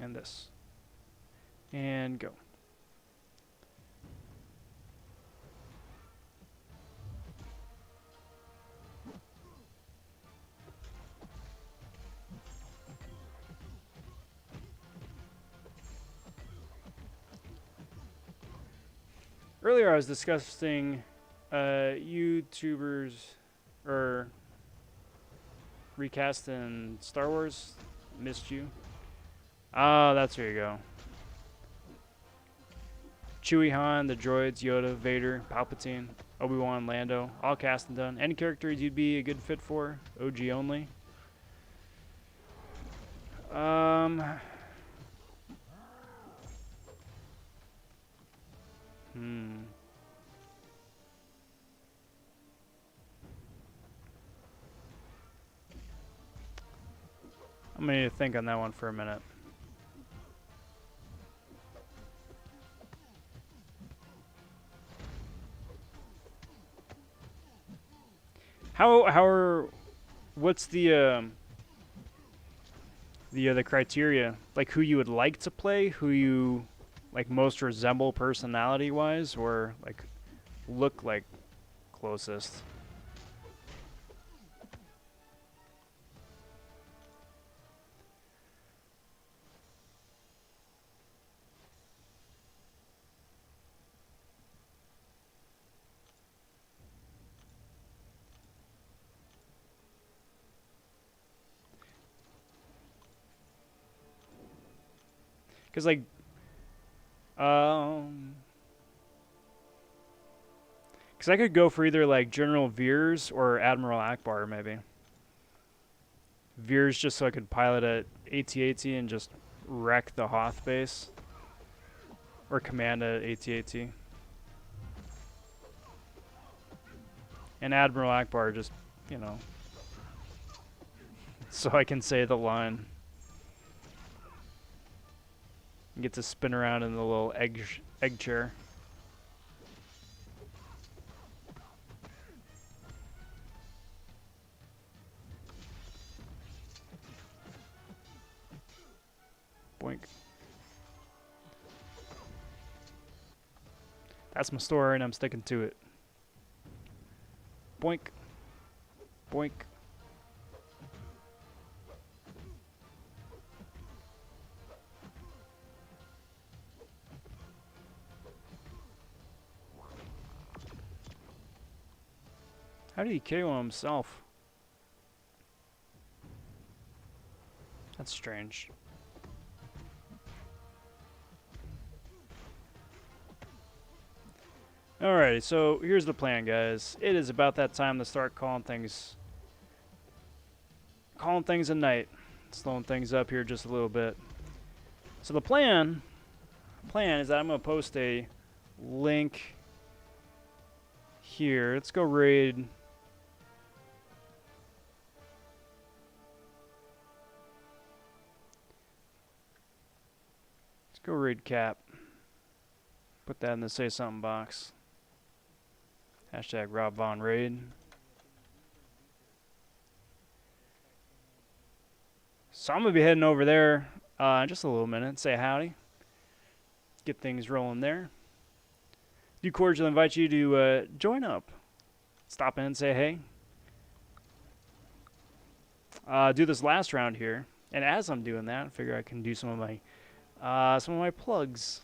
And this. And go. Earlier I was discussing YouTubers or recasting Star Wars. Missed you. Oh, that's where you go. Chewie, Han, the droids, Yoda, Vader, Palpatine, Obi-Wan, Lando, all cast and done. Any characters you'd be a good fit for? OG only. I'm gonna need to think on that one for a minute. What's the criteria? Like who you would like to play, who you like most resemble personality wise, or like look like closest? Because Because I could go for either like General Veers or Admiral Akbar, maybe. Veers just so I could pilot at AT-AT and just wreck the Hoth base. Or command at AT-AT. And Admiral Akbar just, you know, so I can say the line. And get to spin around in the little egg chair. Boink. That's my story and I'm sticking to it. Boink. Boink. How did he KO himself? That's strange. Alrighty, so here's the plan, guys. It is about that time to start calling things at night. Slowing things up here just a little bit. So the plan is that I'm going to post a link here. Let's go raid. Let's go raid Cap. Put that in the say something box. Hashtag Rob Von Raid. So I'm going to be heading over there in just a little minute. Say howdy. Get things rolling there. Do cordially invite you to join up. Stop in and say hey. Do this last round here. And as I'm doing that, I figure I can do some of my plugs.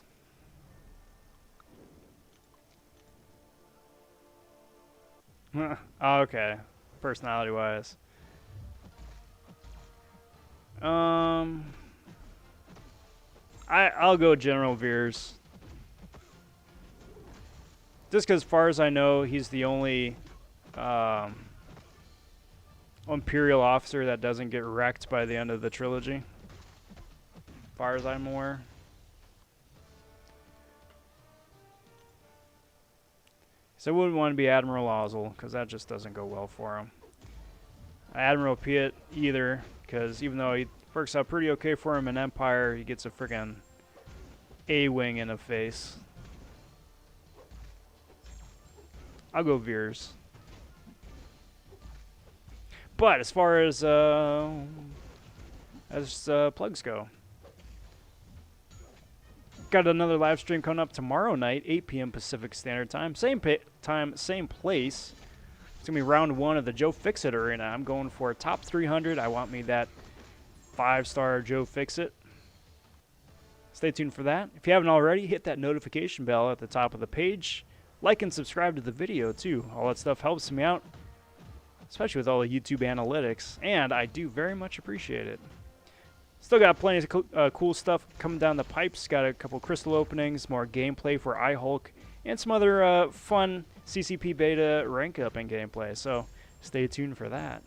Okay, personality wise. I'll go General Veers. Just because, as far as I know, he's the only Imperial officer that doesn't get wrecked by the end of the trilogy. As far as I'm aware. So I wouldn't want to be Admiral Ozzel, because that just doesn't go well for him. Admiral Piet either, because even though he works out pretty okay for him in Empire, he gets a friggin' A-wing in the face. I'll go Veers. But as far as plugs go, got another live stream coming up tomorrow night, 8 p.m. Pacific Standard Time. Same time, same place. It's going to be round 1 of the Joe Fixit Arena. I'm going for a top 300. I want me that 5-star Joe Fixit. Stay tuned for that. If you haven't already, hit that notification bell at the top of the page. Like and subscribe to the video, too. All that stuff helps me out, especially with all the YouTube analytics, and I do very much appreciate it. Still got plenty of cool stuff coming down the pipes. Got a couple crystal openings, more gameplay for iHulk, and some other fun CCP beta rank up and gameplay. So stay tuned for that.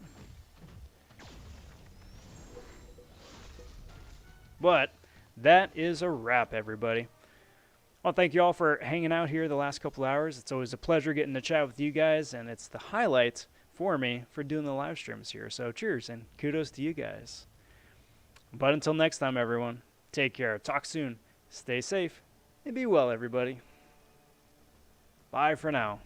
But that is a wrap, everybody. Well, thank you all for hanging out here the last couple hours. It's always a pleasure getting to chat with you guys, and it's the highlight for me for doing the live streams here. So cheers and kudos to you guys. But until next time, everyone, take care. Talk soon. Stay safe. And be well, everybody. Bye for now.